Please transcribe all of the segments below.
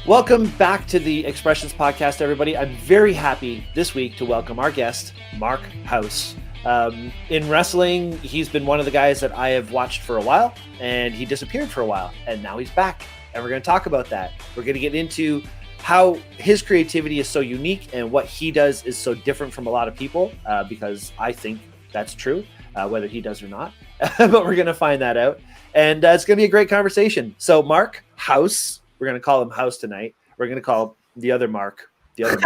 Welcome back to the Expressions Podcast, everybody. I'm very happy this week to welcome our guest, Marc Hauss. In wrestling, he's been one of the guys that I have watched for a while, and he disappeared for a while, and now he's back, and we're going to talk about that. We're going to get into how his creativity is so unique and what he does is so different from a lot of people, because I think that's true, whether he does or not, but we're going to find that out, and it's going to be a great conversation. So Marc Hauss, we're going to call him House tonight. We're going to call the other Mark. The other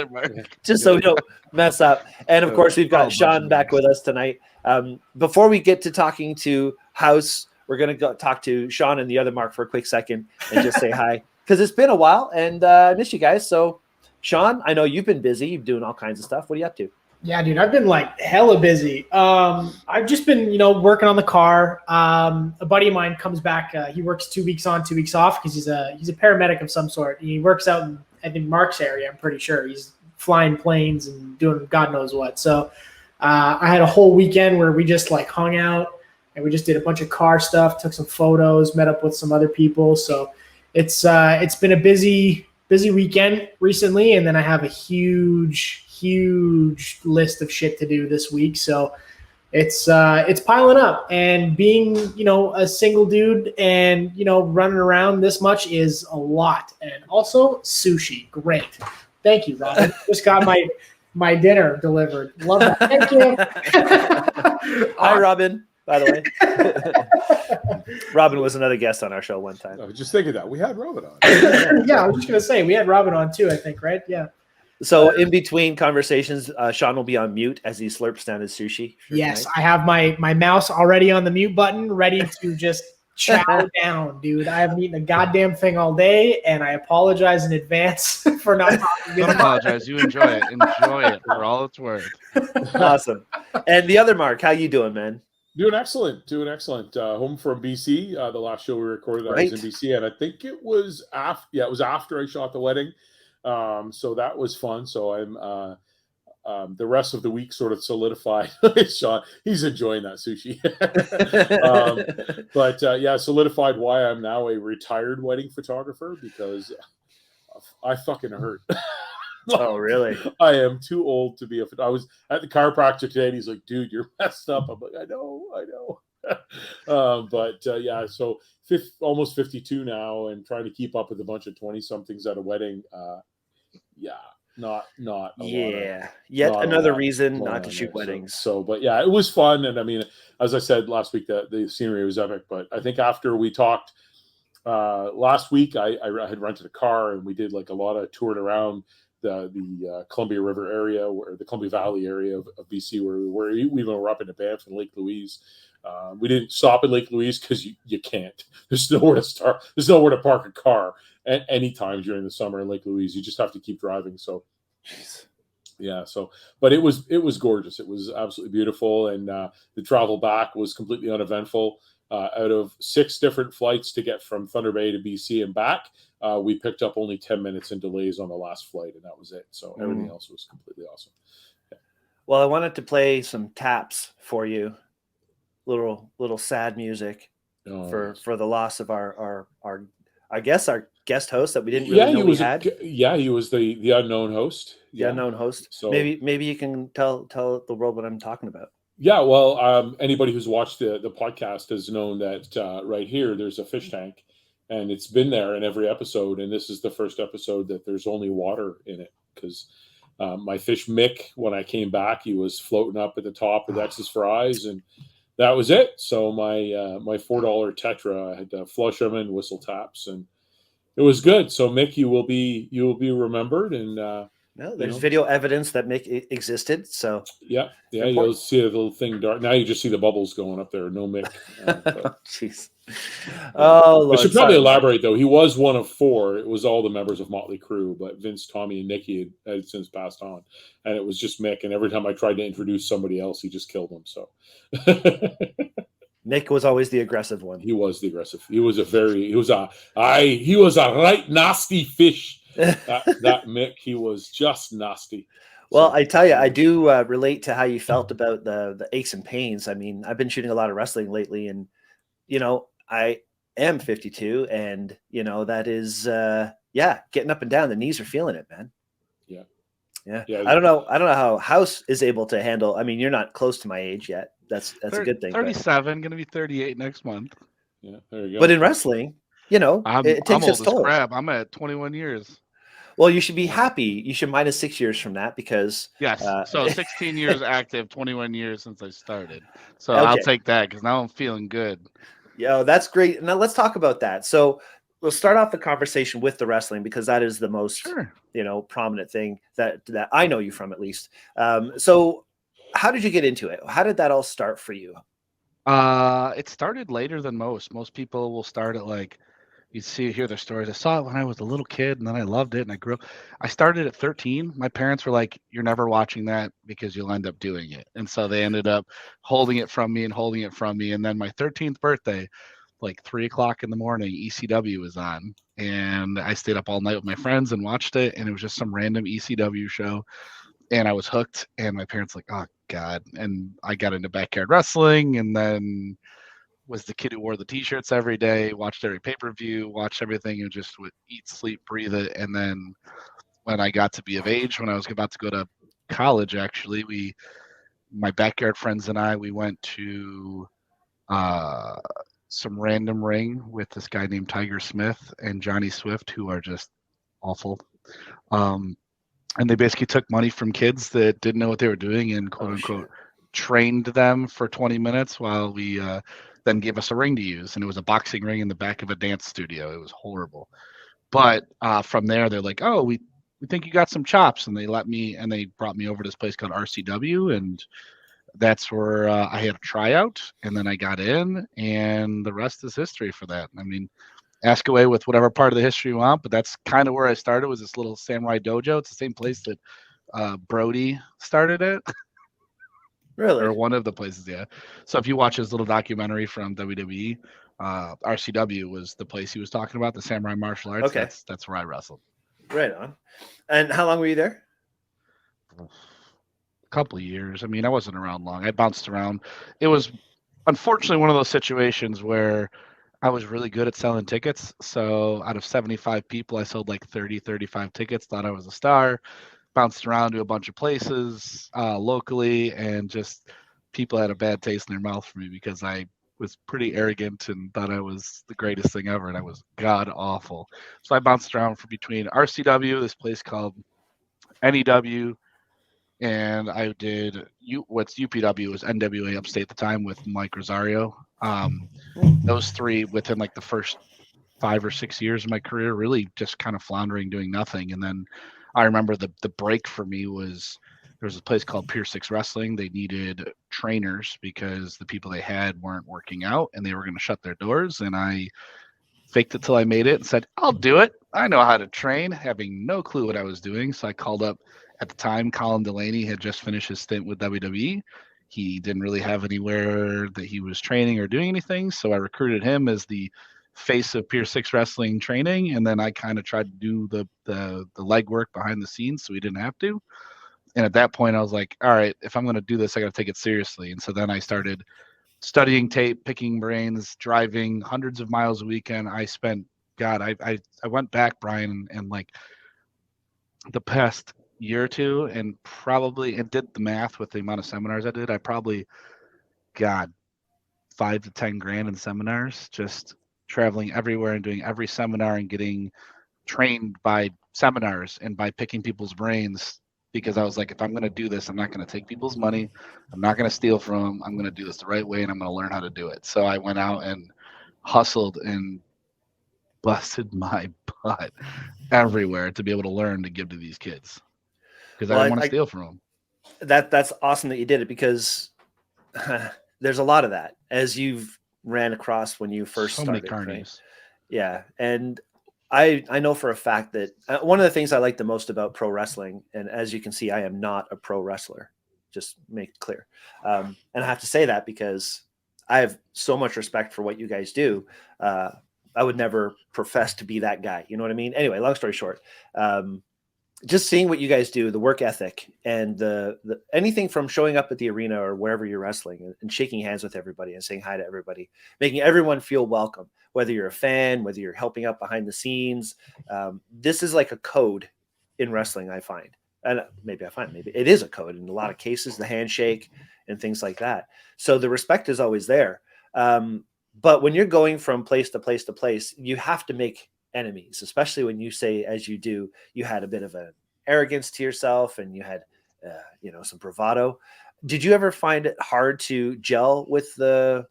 Mark. Just so we don't mess up. And of course, we've got Sean back with us tonight. Before we get to talking to House, we're going to go talk to Sean and the other Mark for a quick second and just say hi. Because it's been a while and I miss you guys. So Sean, I know you've been busy. You're doing all kinds of stuff. What are you up to? Yeah, dude, I've been like hella busy. I've just been, working on the car. A buddy of mine comes back. He works 2 weeks on, 2 weeks off because he's a paramedic of some sort. He works out in, I think, Mark's area. I'm pretty sure he's flying planes and doing God knows what. So I had a whole weekend where we just like hung out and we just did a bunch of car stuff, took some photos, met up with some other people. So it's been a busy weekend recently, and then I have a huge list of shit to do this week. So it's piling up, and being, a single dude and, running around this much is a lot. And also sushi. Great. Thank you, Robin. Just got my dinner delivered. Love that. Thank you. Hi, Robin, by the way. Robin was another guest on our show one time. I was just thinking that. We had Robin on. Yeah, I was just going to say, we had Robin on too, I think, right? Yeah. So in between conversations, Sean will be on mute as he slurps down his sushi. Yes, tonight. I have my mouse already on the mute button, ready to just chow down, dude. I haven't eaten a goddamn thing all day, and I apologize in advance for not talking. Don't apologize. You enjoy it. Enjoy it for all it's worth. Awesome. And the other Mark, how you doing, man? Doing excellent. Home from BC. The last show we recorded, I was in BC, and I think it was after. Yeah, it was after I shot the wedding. So that was fun. So I'm the rest of the week sort of solidified. Sean, he's enjoying that sushi. Solidified why I'm now a retired wedding photographer, because I fucking hurt. Oh, really? I am too old to be I was at the chiropractor today, and he's like, dude, you're messed up. I'm like, I know. So almost 52 now, and trying to keep up with a bunch of 20-somethings at a wedding. Not yet another reason not to shoot weddings. So, but yeah, it was fun. And I mean, as I said last week, the scenery was epic. But I think after we talked last week, I had rented a car, and we did like a lot of touring around the Columbia River area, or the Columbia Valley area of BC, where we were up in the Banff and Lake Louise. We didn't stop at Lake Louise because you can't. There's nowhere to start. There's nowhere to park a car at any time during the summer in Lake Louise. You just have to keep driving. So, yeah. So, but it was gorgeous. It was absolutely beautiful, and the travel back was completely uneventful. Out of 6 different flights to get from Thunder Bay to BC and back, we picked up only 10 minutes in delays on the last flight, and that was it. So everything else was completely awesome. Yeah. Well, I wanted to play some taps for you. Little sad music for the loss of our I guess our guest host that we didn't really know we had. He was the unknown host. The unknown host. So maybe you can tell the world what I'm talking about. Yeah, well, anybody who's watched the podcast has known that right here there's a fish tank, and it's been there in every episode, and this is the first episode that there's only water in it, because my fish Mick, when I came back, he was floating up at the top with X's for eyes, and that was it. So my $4 Tetra, I had to flush them and whistle taps, and it was good. So Mick, you will be remembered, and there's video evidence that Mick existed. So yeah, you'll see a little thing dark. Now you just see the bubbles going up there. No Mick. Jeez. Oh, I should probably elaborate though. He was one of 4. It was all the members of Motley Crue, but Vince, Tommy, and Nikki had since passed on, and it was just Mick. And every time I tried to introduce somebody else, he just killed them. So Mick was always the aggressive one. He was the aggressive. He was a right nasty fish. that Mick, he was just nasty. Well, I tell you, I do relate to how you felt about the aches and pains. I mean, I've been shooting a lot of wrestling lately, and am 52, and that is getting up and down. The knees are feeling it, man. Yeah. I don't know how Hauss is able to handle. I mean, you're not close to my age yet. That's a good thing. 37, going to be 38 next month. Yeah, there you go. But in wrestling, it takes I'm its old as toll. crap. I'm at 21 years. Well, you should be happy. You should minus 6 years from that because yes. So 16 years active, 21 years since I started. So okay. I'll take that because now I'm feeling good. Yeah, that's great. Now let's talk about that. So we'll start off the conversation with the wrestling because that is the most prominent thing that I know you from, at least. So how did you get into it? How did that all start for you? It started later than most. Most people will start at hear their stories. I saw it when I was a little kid and then I loved it and I grew up. I started at 13. My parents were like, you're never watching that because you'll end up doing it. And so they ended up holding it from me. And then my 13th birthday, like 3:00 in the morning, ECW was on. And I stayed up all night with my friends and watched it. And it was just some random ECW show. And I was hooked. And my parents like, oh God. And I got into backyard wrestling and then was the kid who wore the t-shirts every day, watched every pay-per-view, watched everything, and just would eat, sleep, breathe it. And then when I got to be of age, when I was about to go to college, actually, my backyard friends and I, we went to some random ring with this guy named Tiger Smith and Johnny Swift, who are just awful. And they basically took money from kids that didn't know what they were doing and quote unquote trained them for 20 minutes while we then gave us a ring to use. And it was a boxing ring in the back of a dance studio. It was horrible. But from there, they're like, oh, we think you got some chops. And they brought me over to this place called RCW. And that's where I had a tryout. And then I got in. And the rest is history for that. I mean, ask away with whatever part of the history you want. But that's kind of where I started, was this little samurai dojo. It's the same place that Brody started it. Really? Or one of the places, yeah. So if you watch his little documentary from WWE, RCW was the place he was talking about, the samurai martial arts. Okay. That's where I wrestled. Right on. And how long were you there? A couple of years. I mean, I wasn't around long. I bounced around. It was unfortunately one of those situations where I was really good at selling tickets. So out of 75 people, I sold like 30, 35 tickets, thought I was a star. Bounced around to a bunch of places locally, and just people had a bad taste in their mouth for me because I was pretty arrogant and thought I was the greatest thing ever, and I was god awful. So I bounced around for between RCW, this place called NEW, and I did what's UPW was NWA Upstate at the time with Mike Rosario. Those three within like the first 5 or 6 years of my career, really just kind of floundering, doing nothing, and then I remember the break for me was there was a place called Pier 6 Wrestling. They needed trainers because the people they had weren't working out and they were going to shut their doors. And I faked it till I made it and said, I'll do it. I know how to train, having no clue what I was doing. So I called up, at the time, Colin Delaney had just finished his stint with WWE. He didn't really have anywhere that he was training or doing anything. So I recruited him as the face of Pier 6 Wrestling training, and then I kind of tried to do the legwork behind the scenes so we didn't have to. And at that point I was like, all right, if I'm going to do this, I got to take it seriously. And so then I started studying tape, picking brains, driving hundreds of miles a weekend. I spent I went back, Brian, and like the past year or two and did the math with the amount of seminars I did. I probably got $5 to $10 grand in seminars, just traveling everywhere and doing every seminar and getting trained by seminars and by picking people's brains, because I was like, if I'm going to do this, I'm not going to take people's money. I'm not going to steal from them. I'm going to do this the right way, and I'm going to learn how to do it. So I went out and hustled and busted my butt everywhere to be able to learn to give to these kids, because I didn't want to steal from them. That's awesome that you did it, because there's a lot of that, as you've ran across when you first started. Right? Yeah. And I know for a fact that one of the things I like the most about pro wrestling, and as you can see, I am not a pro wrestler, just make it clear. And I have to say that because I have so much respect for what you guys do. I would never profess to be that guy. You know what I mean? Anyway, long story short, just seeing what you guys do, the work ethic, and the anything from showing up at the arena or wherever you're wrestling and shaking hands with everybody and saying hi to everybody, making everyone feel welcome. whether you're a fan, whether you're helping out behind the scenes. This is like a code in wrestling, I find. And maybe it is a code in a lot of cases, the handshake and things like that. So the respect is always there. But when you're going from place to place to place, you have to make enemies, especially when you say, as you do, you had a bit of an arrogance to yourself and you had, some bravado. Did you ever find it hard to gel with the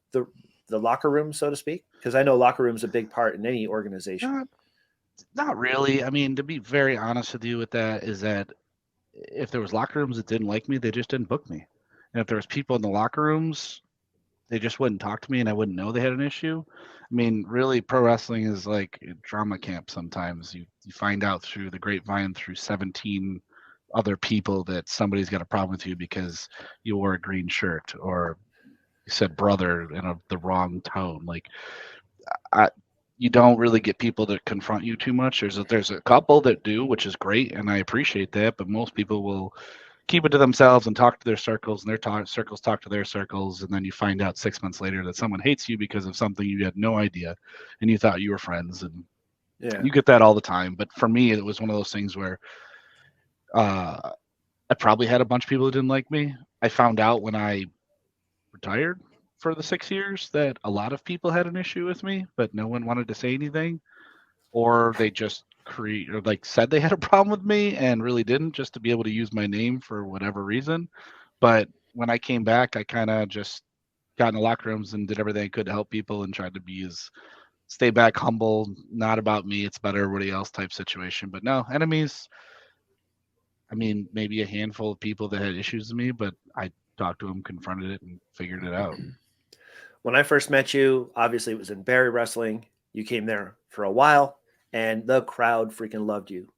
locker room, so to speak? Because I know locker room is a big part in any organization. Not really. I mean, to be very honest with you with that, is that if there was locker rooms that didn't like me, they just didn't book me. And if there was people in the locker rooms, they just wouldn't talk to me and I wouldn't know they had an issue. I mean, really, pro wrestling is like a drama camp sometimes. You find out through the grapevine through 17 other people that somebody's got a problem with you because you wore a green shirt or you said brother in the wrong tone. Like, you don't really get people that confront you too much. There's a couple that do, which is great, and I appreciate that. But most people will keep it to themselves and talk to their circles, and their circles talk to their circles, and then you find out 6 months later that someone hates you because of something you had no idea, and you thought you were friends. And you get that all the time. But for me, it was one of those things where I probably had a bunch of people who didn't like me. I found out when I retired for the 6 years that a lot of people had an issue with me, but no one wanted to say anything, or they just said they had a problem with me and really didn't, just to be able to use my name for whatever reason. But when I came back, I kind of just got in the locker rooms and did everything I could to help people and tried to stay back humble, not about me, it's about everybody else type situation. But no, enemies, I mean, maybe a handful of people that had issues with me, but I talked to them, confronted it, and figured it out. When I first met you, obviously it was in Barrie Wrestling. You came there for a while, and the crowd freaking loved you,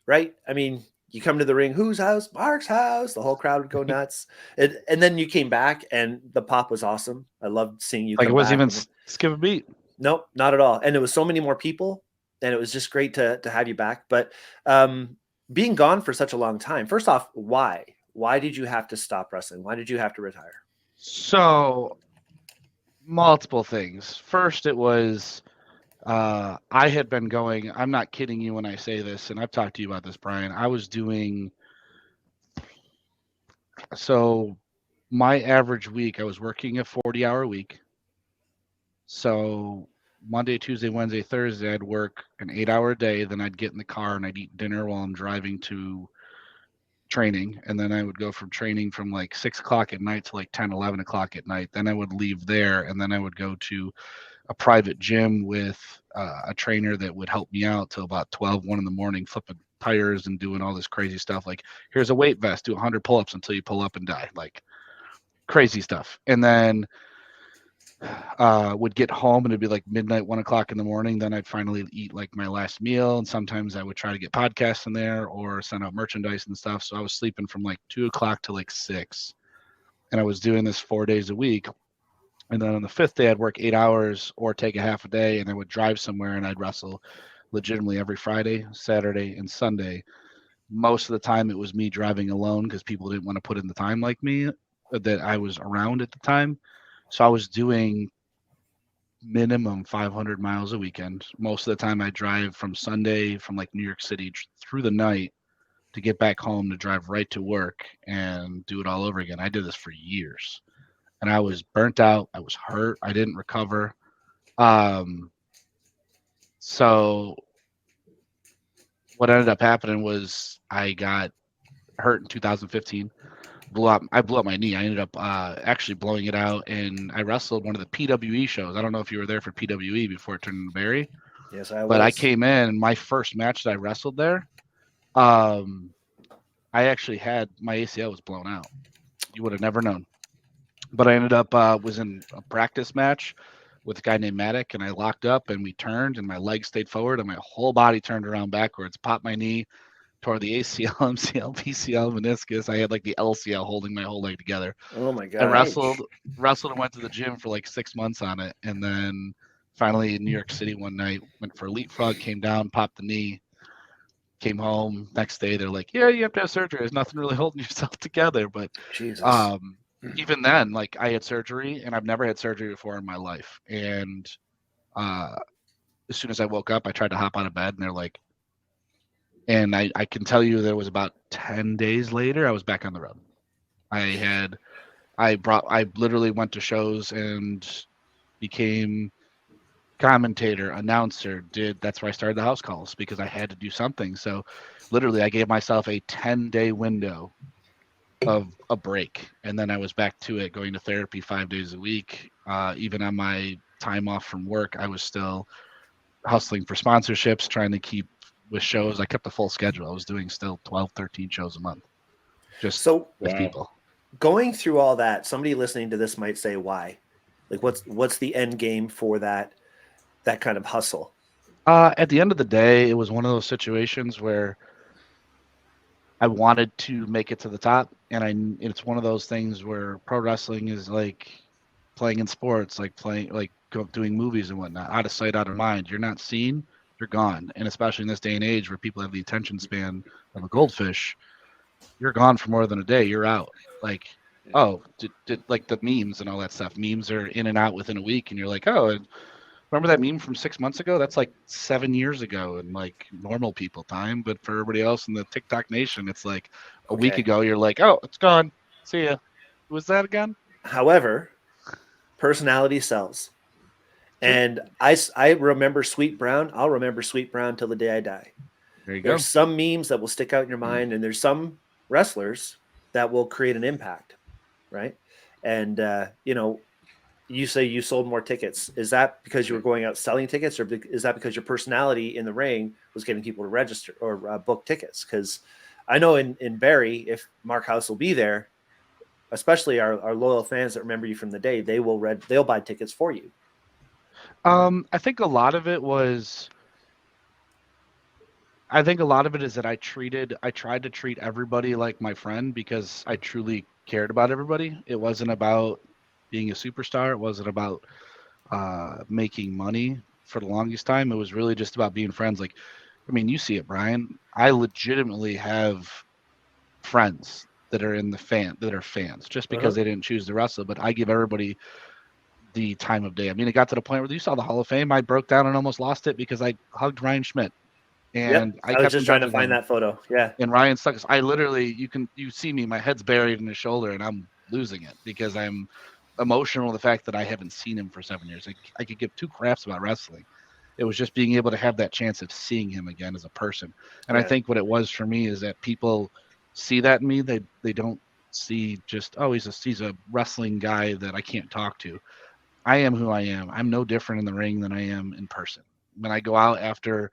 right? I mean, you come to the ring, whose house? Mark's house. The whole crowd would go nuts. And then you came back, and the pop was awesome. I loved seeing you. Like, it wasn't even skip a beat. Nope, not at all. And there was so many more people, and it was just great to have you back. But being gone for such a long time, first off, why? Why did you have to stop wrestling? Why did you have to retire? So, multiple things. First, it was I had been going, I'm not kidding you when I say this, and I've talked to you about this, Brian. I was doing, so my average week, I was working a 40-hour week. So Monday, Tuesday, Wednesday, Thursday, I'd work an 8-hour day. Then I'd get in the car and I'd eat dinner while I'm driving to training. And then I would go from training from like 6 o'clock at night to like 10, 11 o'clock at night. Then I would leave there and then I would go to a private gym with a trainer that would help me out till about 12, 1 in the morning, flipping tires and doing all this crazy stuff. Like, here's a weight vest, do 100 pull-ups until you pull up and die. Like, crazy stuff. And then would get home and it'd be like midnight, 1 o'clock in the morning. Then I'd finally eat like my last meal. And sometimes I would try to get podcasts in there or send out merchandise and stuff. So I was sleeping from like 2 o'clock to like 6. And I was doing this 4 days a week. And then on the 5th day, I'd work 8 hours or take a half a day, and I would drive somewhere and I'd wrestle legitimately every Friday, Saturday, and Sunday. Most of the time it was me driving alone because people didn't want to put in the time like me that I was around at the time. So I was doing minimum 500 miles a weekend. Most of the time I drive from Sunday from like New York City through the night to get back home to drive right to work and do it all over again. I did this for years. And I was burnt out. I was hurt. I didn't recover. So what ended up happening was I got hurt in 2015. I blew up my knee. I ended up actually blowing it out, and I wrestled one of the PWE shows. I don't know if you were there for PWE before it turned into Barrie. Yes, I was. But I came in, and my first match that I wrestled there, I actually had my ACL was blown out. You would have never known. But I ended up was in a practice match with a guy named Maddock, and I locked up, and we turned, and my legs stayed forward, and my whole body turned around backwards, popped my knee, tore the ACL, MCL, PCL, meniscus. I had like the LCL holding my whole leg together. Oh my God. I wrestled and went to the gym for like 6 months on it. And then finally in New York City one night, went for leapfrog, came down, popped the knee, came home. Next day, they're like, yeah, you have to have surgery. There's nothing really holding yourself together. But Jesus. Even then, like, I had surgery, and I've never had surgery before in my life. And As soon as I woke up, I tried to hop out of bed, and they're like, and I can tell you there was about 10 days later, I was back on the road. I literally went to shows and became commentator, announcer, that's where I started the house calls because I had to do something. So literally I gave myself a 10-day window of a break. And then I was back to it, going to therapy 5 days a week. Even on my time off from work, I was still hustling for sponsorships, trying to keep with shows. I kept a full schedule. I was doing still 12, 13 shows a month, just with people. Going through all that, somebody listening to this might say, why? Like, what's the end game for that kind of hustle? At the end of the day, it was one of those situations where I wanted to make it to the top, and it's one of those things where pro wrestling is like playing in sports, like doing movies and whatnot, out of sight, out of mind. You're not seen, you're gone. And especially in this day and age where people have the attention span of a goldfish, you're gone for more than a day. You're out. Like, oh, did like the memes and all that stuff. Memes are in and out within a week, and you're like, oh, remember that meme from 6 months ago? That's like 7 years ago in like normal people time. But for everybody else in the TikTok nation, it's like a week ago. You're like, oh, it's gone. See ya. Who was that again? However, personality sells. And I remember Sweet Brown. I'll remember Sweet Brown till the day I die. There you go. There's some memes that will stick out in your mind, and there's some wrestlers that will create an impact, right? And you say you sold more tickets. Is that because you were going out selling tickets, or is that because your personality in the ring was getting people to register or book tickets? Because I know in Barrie, if Marc Hauss will be there, especially our loyal fans that remember you from the day, they'll buy tickets for you. I think a lot of it is that I tried to treat everybody like my friend because I truly cared about everybody. It wasn't about being a superstar. It wasn't about making money for the longest time. It was really just about being friends. Like, I mean, you see it, Brian. I legitimately have friends that are fans just because they didn't choose to wrestle, but I give everybody the time of day. I mean, it got to the point where you saw the Hall of Fame. I broke down and almost lost it because I hugged Ryan Schmidt. And I was just trying to find that photo. Yeah. And Ryan stuck. I literally, you see me, my head's buried in his shoulder, and I'm losing it because I'm emotional. The fact that I haven't seen him for 7 years, I could give two craps about wrestling. It was just being able to have that chance of seeing him again as a person. And I think what it was for me is that people see that in me. They don't see just, oh, he's a wrestling guy that I can't talk to. I am who I am. I'm no different in the ring than I am in person. When I go out after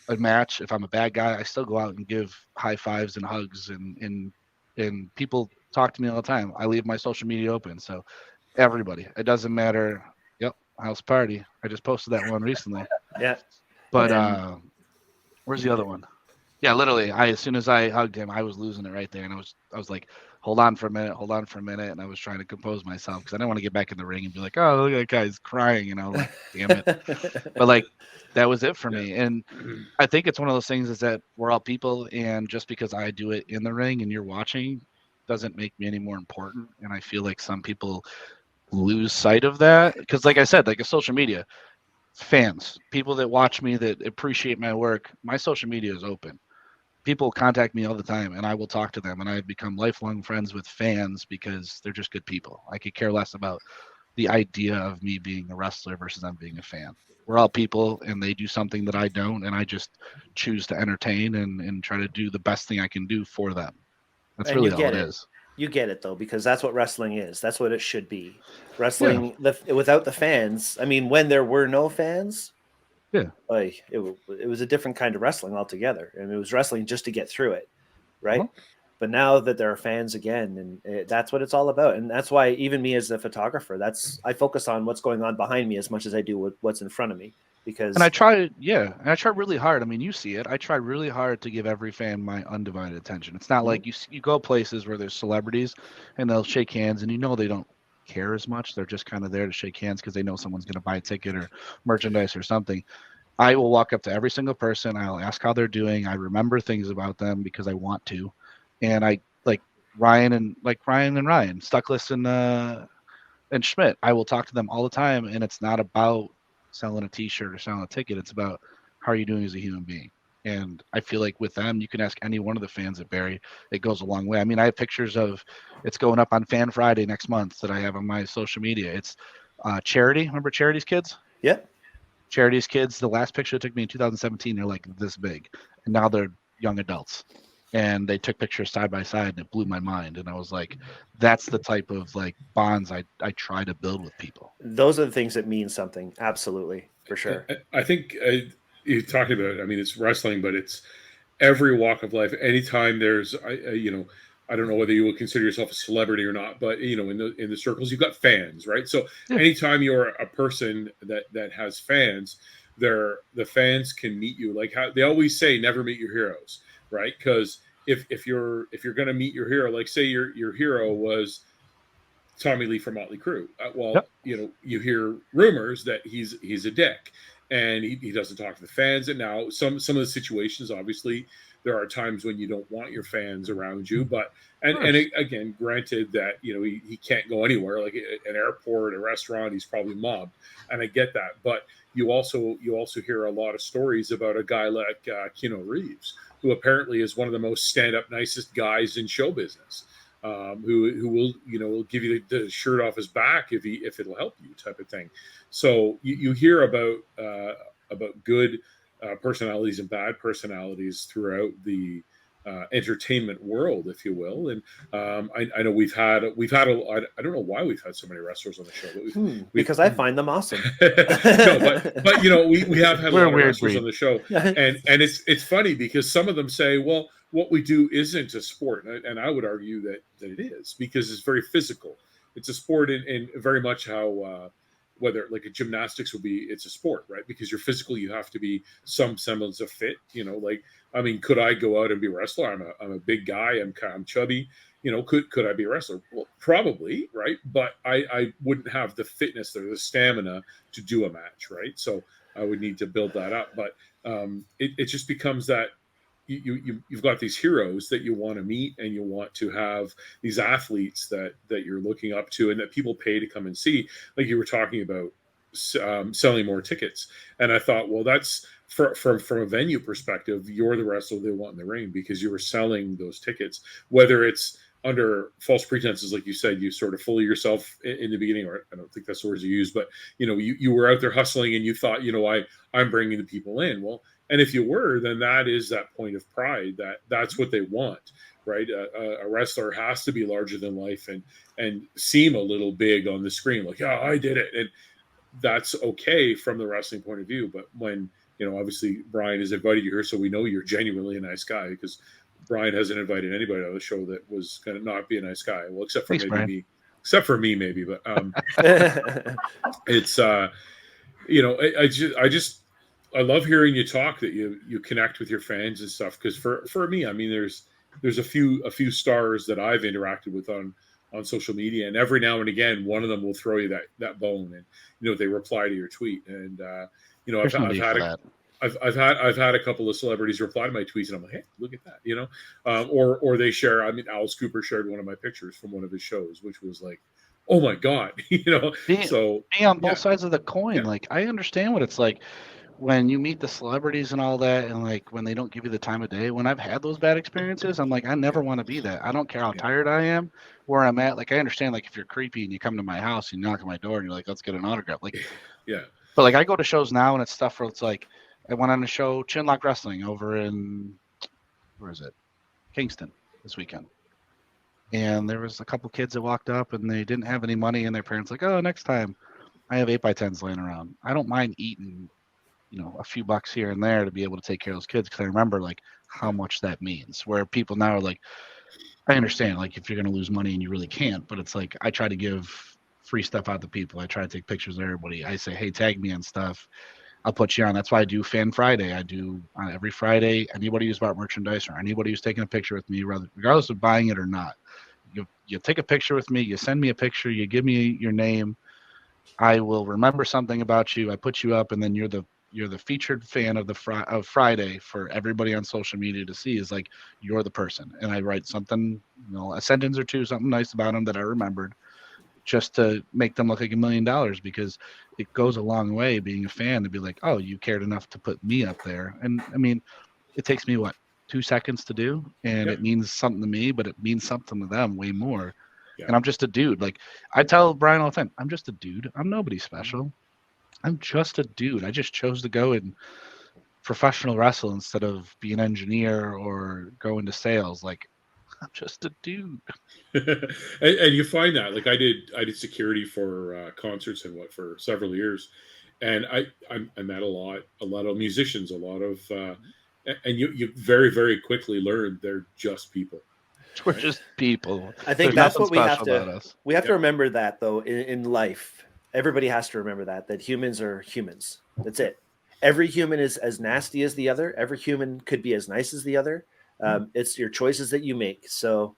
a match, if I'm a bad guy, I still go out and give high fives and hugs, and people talk to me all the time. I leave my social media open, so everybody, it doesn't matter. Yep, house party. I just posted that one recently. Yeah. But where's the other one? Yeah, literally, as soon as I hugged him, I was losing it right there, and I was like, hold on for a minute, and I was trying to compose myself because I didn't want to get back in the ring and be like, oh, look at that guy's crying, like, damn it. But like, that was it for me. And I think it's one of those things is that we're all people, and just because I do it in the ring and you're watching doesn't make me any more important. And I feel like some people lose sight of that because, like I said, like a social media, fans, people that watch me, that appreciate my work, my social media is open. People contact me all the time, and I will talk to them, and I've become lifelong friends with fans because they're just good people. I could care less about the idea of me being a wrestler versus them being a fan. We're all people, and they do something that I don't, and I just choose to entertain and try to do the best thing I can do for them. That's really all it is. You get it, though, because that's what wrestling is. That's what it should be. Wrestling, without the fans, I mean, when there were no fans, like it was a different kind of wrestling altogether. And it was wrestling just to get through it, right? But now that there are fans again, and that's what it's all about. And that's why even me as a photographer, I focus on what's going on behind me as much as I do what's in front of me. Because I try really hard. I mean, you see it. I try really hard to give every fan my undivided attention. It's not like you go places where there's celebrities and they'll shake hands, and they don't care as much. They're just kind of there to shake hands because they know someone's going to buy a ticket or merchandise or something. I will walk up to every single person. I'll ask how they're doing. I remember things about them because I want to. And I like Ryan and Stuckless and Schmidt. I will talk to them all the time, and it's not about selling a T-shirt or selling a ticket. It's about how are you doing as a human being. And I feel like with them, you can ask any one of the fans at Barrie. It goes a long way. I mean, I have pictures of it's going up on Fan Friday next month that I have on my social media. It's Charity. Remember Charity's kids? Yeah. Charity's kids. The last picture it took me in 2017. They're like this big, and now they're young adults. And they took pictures side by side, and it blew my mind. And I was like, that's the type of like bonds I try to build with people. Those are the things that mean something. Absolutely, for sure. I think you're talking about, I mean, it's wrestling, but it's every walk of life. Anytime there's, I don't know whether you would consider yourself a celebrity or not, but in the circles, you've got fans, right? So anytime you're a person that has fans, the fans can meet you. Like how they always say, never meet your heroes, right? Because if you're going to meet your hero, like say your hero was Tommy Lee from Motley Crue, you hear rumors that he's a dick and he doesn't talk to the fans. And now some of the situations, obviously, there are times when you don't want your fans around you, but and again, granted that he can't go anywhere, like an airport, a restaurant, he's probably mobbed, and I get that. But you also hear a lot of stories about a guy like Keanu Reeves, who apparently is one of the most stand-up, nicest guys in show business. Who will give you the shirt off his back if it'll help you, type of thing. So you hear about good personalities and bad personalities throughout the entertainment world, if you will. And I know we've had I don't know why we've had so many wrestlers on the show, but because I find them awesome. No, but we have had a lot of wrestlers on the show, and it's funny because some of them say, well, what we do isn't a sport, and I would argue that it is, because it's very physical. It's a sport in very much how whether like a gymnastics would be, it's a sport, right? Because you're physical, you have to be some semblance of fit. Like, I mean, could I go out and be a wrestler? I'm a big guy. I'm chubby. Could I be a wrestler? Well, probably, right? But I wouldn't have the fitness or the stamina to do a match, right? So I would need to build that up. But it just becomes that you've got these heroes that you want to meet, and you want to have these athletes that you're looking up to and that people pay to come and see. Like you were talking about selling more tickets. And I thought, well, that's from a venue perspective, you're the wrestler they want in the ring because you were selling those tickets, whether it's under false pretenses, like you said, you sort of fool yourself in the beginning, or I don't think that's the words you use, but you were out there hustling and you thought, I'm bringing the people in. Well, and if you were, then that is that point of pride, that's what they want, right? A wrestler has to be larger than life and seem a little big on the screen, like, yeah, I did it. And that's okay from the wrestling point of view. But when, obviously Brian has invited you here, so we know you're genuinely a nice guy, because Brian hasn't invited anybody on the show that was going to not be a nice guy. Well, except for maybe Brian. Me. Except for me, maybe. But it's, I love hearing you talk, that you connect with your fans and stuff. Because for me, I mean, there's a few stars that I've interacted with on social media, and every now and again, one of them will throw you that bone, and they reply to your tweet, and I've had a couple of celebrities reply to my tweets, and I'm like, hey, look at that, or they share. I mean, Alice Cooper shared one of my pictures from one of his shows, which was like, oh my god, Being on both sides of the coin, like I understand what it's like when you meet the celebrities and all that, and like when they don't give you the time of day. When I've had those bad experiences, I'm like, I never want to be that. I don't care how tired I am, where I'm at. Like, I understand, like, if you're creepy and you come to my house and you knock on my door and you're like, let's get an autograph, like, yeah. But like, I go to shows now and it's stuff where it's like, I went on a show, Chinlock Wrestling, over in, where is it, Kingston, this weekend. And there was a couple kids that walked up and they didn't have any money, and their parents like, oh, next time I have 8x10s laying around. I don't mind eating, a few bucks here and there to be able to take care of those kids, because I remember like how much that means. Where people now are like, I understand, like, if you're going to lose money and you really can't, but it's like, I try to give free stuff out to people. I try to take pictures of everybody. I say, hey, tag me on stuff. I'll put you on. That's why I do Fan Friday. I do on every Friday. Anybody who's bought merchandise or anybody who's taking a picture with me, regardless of buying it or not, you take a picture with me. You send me a picture. You give me your name. I will remember something about you. I put you up, and then you're the featured fan of of Friday for everybody on social media to see. Is like, you're the person. And I write something, a sentence or two, something nice about them that I remembered. just to make them look like $1 million, because it goes a long way being a fan to be like, oh, you cared enough to put me up there. And I mean, it takes me 2 seconds to do, and it means something to me, but it means something to them way more. And I'm just a dude. Like I tell Brian all the time, I'm just a dude. I'm nobody special. I'm just a dude. I just chose to go and professional wrestle instead of be an engineer or go into sales. Like I'm just a dude. And you find that, like I did security for concerts and for several years, and I met a lot of musicians, a lot of and you very, very quickly learn they're just people. We're just people. I think There's that's what we have about to us. we have to remember that though in life. Everybody has to remember that humans are humans. That's it. Every human is as nasty as the other. Every human could be as nice as the other. It's your choices that you make. So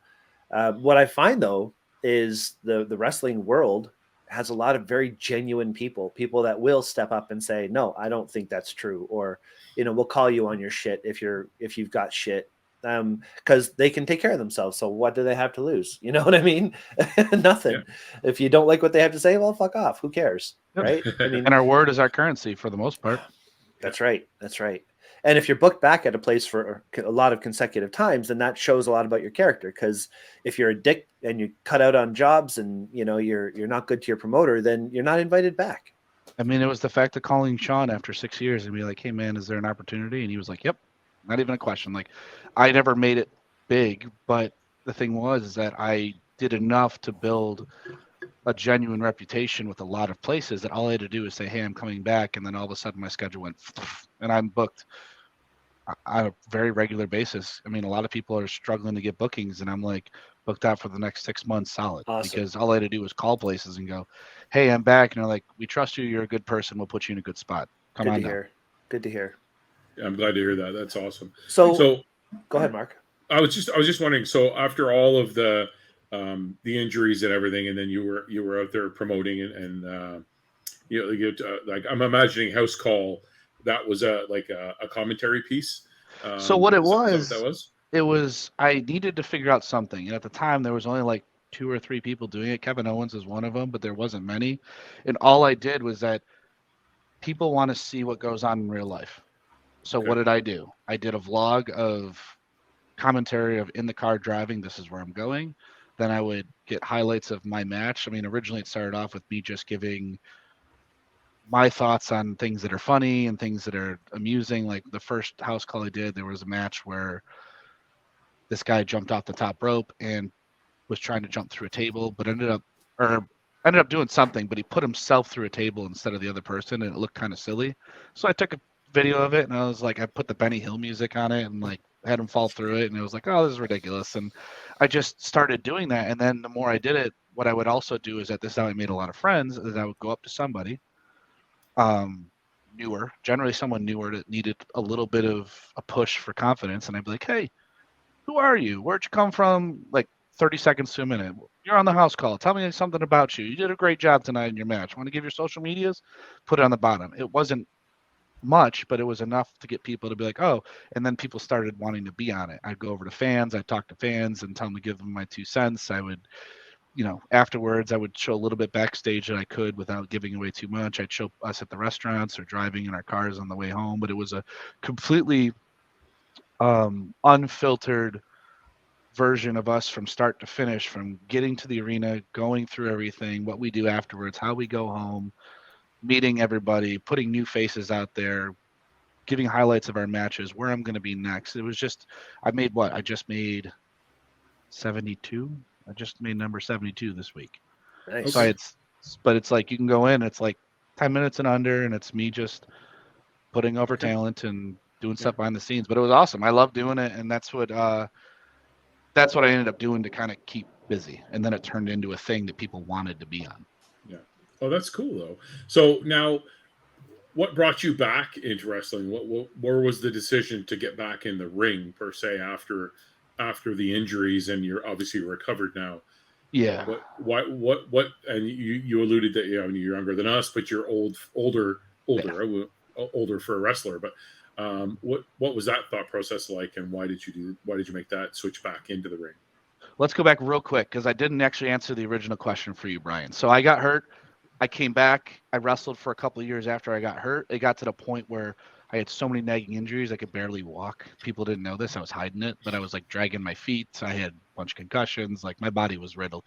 what I find though is the wrestling world has a lot of very genuine people that will step up and say, no, I don't think that's true. Or, we'll call you on your shit if you've got shit. Because they can take care of themselves. So what do they have to lose? You know what I mean? Nothing. Yeah. If you don't like what they have to say, well, fuck off. Who cares? Right? I mean, and our word is our currency for the most part. That's right. That's right. And if you're booked back at a place for a lot of consecutive times, then that shows a lot about your character. Because if you're a dick and you cut out on jobs and you're not good to your promoter, then you're not invited back. I mean, it was the fact of calling Sean after 6 years and be like, "Hey, man, is there an opportunity?" And he was like, "Yep." Not even a question. Like, I never made it big, but the thing was is that I did enough to build a genuine reputation with a lot of places that all I had to do is say, "Hey, I'm coming back," and then all of a sudden my schedule went, and I'm booked on a very regular basis. I mean, a lot of people are struggling to get bookings, and I'm like booked out for the next 6 months solid. Awesome. Because all I had to do was call places and go, "Hey, I'm back," and they're like, "We trust you. You're a good person. We'll put you in a good spot. Come good on to down." Hear. Good to hear. Yeah, I'm glad to hear that. That's awesome. So go ahead, Mark. I was just wondering. So after all of the injuries and everything, and then you were out there promoting and like I'm imagining House Call, that was a commentary piece. So what it was, that was? It was I needed to figure out something, and at the time there was only like 2 or 3 people doing it. Kevin Owens is one of them, but there wasn't many. And all I did was that people want to see what goes on in real life. So what did I do? I did a vlog of commentary of in the car driving, this is where I'm going. Then I would get highlights of my match. I mean, originally it started off with me just giving my thoughts on things that are funny and things that are amusing. Like the first house call I did, there was a match where this guy jumped off the top rope and was trying to jump through a table, but ended up doing something, but he put himself through a table instead of the other person, and it looked kind of silly. So I took a video of it, and I was like, I put the Benny Hill music on it and like had him fall through it, and it was like, oh, this is ridiculous. And I just started doing that, and then the more I did it, what I would also do is that this is how I made a lot of friends, is I would go up to somebody newer, generally someone newer that needed a little bit of a push for confidence, and I'd be like, hey, who are you? Where'd you come from? Like 30 seconds to a minute. You're on the house call. Tell me something about you. You did a great job tonight in your match. Want to give your social medias? Put it on the bottom. It wasn't much, but it was enough to get people to be like, oh, and then people started wanting to be on it. I'd go over to fans. I'd talk to fans and tell them to give them my 2 cents. I would, afterwards, I would show a little bit backstage that I could without giving away too much. I'd show us at the restaurants or driving in our cars on the way home, but it was a completely unfiltered version of us from start to finish, from getting to the arena, going through everything, what we do afterwards, how we go home, meeting everybody, putting new faces out there, giving highlights of our matches, where I'm going to be next. It was just, I just made 72. I just made number 72 this week. Nice. So but it's like, you can go in, it's like 10 minutes and under, and it's me just putting over talent and doing stuff behind the scenes. But it was awesome. I love doing it. And that's what I ended up doing to kind of keep busy. And then it turned into a thing that people wanted to be on. Yeah. Oh, that's cool though. So now, what brought you back into wrestling? Where was the decision to get back in the ring per se after the injuries, and you're obviously recovered now? Yeah. What? And you alluded that you're younger than us, but you're older for a wrestler. But what was that thought process like, and why did you make that switch back into the ring? let's go back real quick because I didn't actually answer the original question for you, Brian. So I got hurt. I came back. I wrestled for a couple of years after I got hurt. It got to the point where I had so many nagging injuries I could barely walk. People didn't know this. I was hiding it, but I was like dragging my feet. I had a bunch of concussions. Like my body was riddled.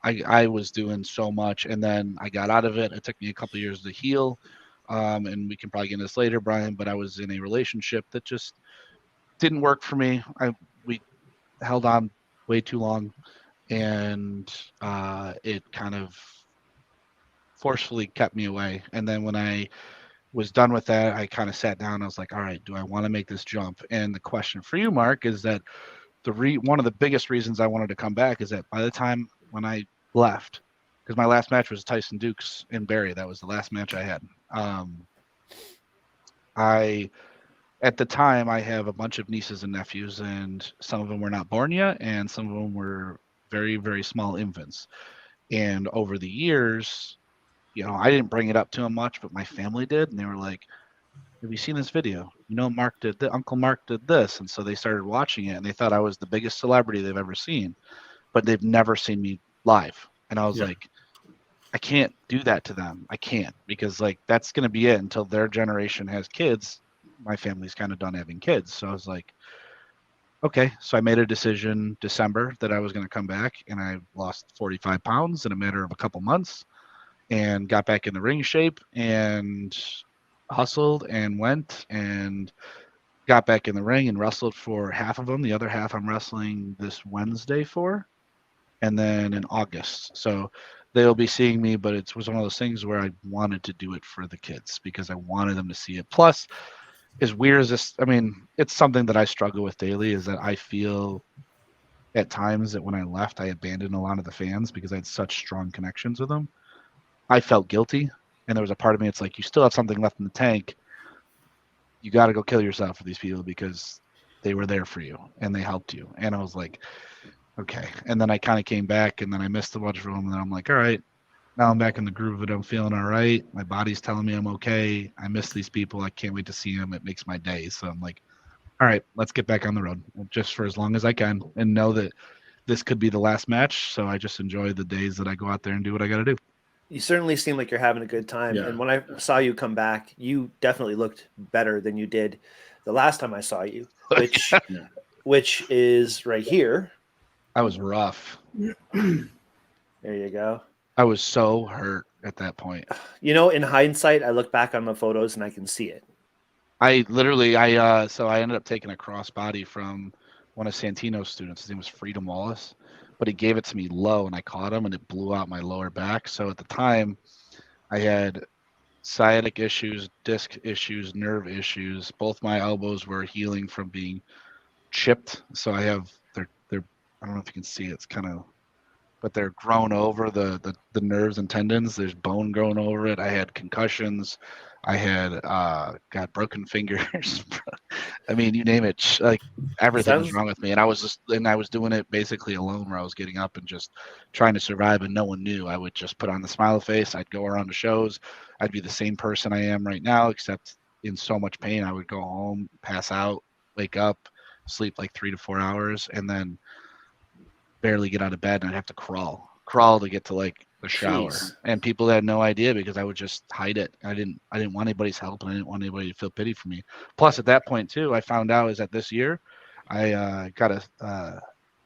I was doing so much, and then I got out of it. It took me a couple of years to heal, and we can probably get into this later, Brian. But I was in a relationship that just didn't work for me. We held on way too long, and it kind of forcefully kept me away. And then when I was done with that, I kind of sat down. I was like, all right, do I want to make this jump? And the question for you, Mark, is that one of the biggest reasons I wanted to come back is that by the time when I left, because my last match was Tyson Dukes in Barrie, that was the last match I had. At the time, I have a bunch of nieces and nephews, and some of them were not born yet, and some of them were very, very small infants. And over the years, I didn't bring it up to them much, but my family did, and they were like, have you seen this video? Mark did that. Uncle Mark did this. And so they started watching it, and they thought I was the biggest celebrity they've ever seen, but they've never seen me live. And I was like, I can't do that to them. I can't, because like, that's going to be it until their generation has kids. My family's kind of done having kids. So I was like, okay. So I made a decision December that I was going to come back, and I lost 45 pounds in a matter of a couple months and got back in the ring shape and hustled and went and got back in the ring and wrestled for half of them. The other half I'm wrestling this Wednesday for, and then in August. So they'll be seeing me, but it was one of those things where I wanted to do it for the kids because I wanted them to see it. Plus, as weird as this, I mean, it's something that I struggle with daily, is that I feel at times that when I left, I abandoned a lot of the fans because I had such strong connections with them. I felt guilty. And there was a part of me, it's like, you still have something left in the tank. You got to go kill yourself for these people because they were there for you and they helped you. And I was like, okay. And then I kind of came back, and then I missed a bunch of them. And then I'm like, all right, now I'm back in the groove of it. I'm feeling all right. My body's telling me I'm okay. I miss these people. I can't wait to see them. It makes my day. So I'm like, all right, let's get back on the road just for as long as I can and know that this could be the last match. So I just enjoy the days that I go out there and do what I got to do. You certainly seem like you're having a good time. Yeah. And when I saw you come back, you definitely looked better than you did the last time I saw you, which is right here. I was rough. There you go. I was so hurt at that point. In hindsight, I look back on the photos and I can see it. So I ended up taking a crossbody from one of Santino's students. His name was Freedom Wallace, but he gave it to me low, and I caught him, and it blew out my lower back. So at the time, I had sciatic issues, disc issues, nerve issues. Both my elbows were healing from being chipped. So I have they're I don't know if you can see it. It's kind of, but they're grown over the nerves and tendons. There's bone growing over it. I had concussions. I had got broken fingers. I mean, you name it. Like everything was wrong with me, and I was doing it basically alone, where I was getting up and just trying to survive, and no one knew. I would just put on the smile face. I'd go around the shows. I'd be the same person I am right now, except in so much pain. I would go home, pass out, wake up, sleep like 3 to 4 hours, and then barely get out of bed, and I'd have to crawl to get to like the shower. Jeez. And people had no idea because I would just hide it. I didn't want anybody's help, and I didn't want anybody to feel pity for me. Plus, at that point too, I found out is that this year I got a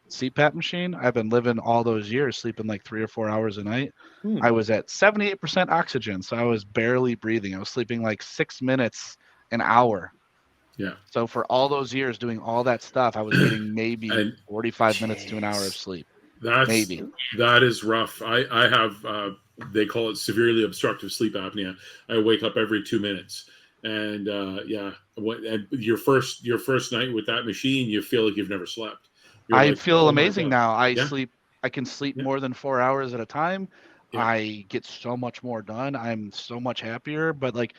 CPAP machine. I've been living all those years sleeping like 3 or 4 hours a night. I was at 78% oxygen, so I was barely breathing. I was sleeping like 6 minutes an hour. Yeah. So for all those years doing all that stuff, I was getting maybe 45 minutes to an hour of sleep. That is rough. I have they call it severely obstructive sleep apnea. I wake up every 2 minutes, and and your first night with that machine, you feel like you've never slept. I feel amazing now. I can sleep more than 4 hours at a time. Yeah. I get so much more done. I'm so much happier. But like,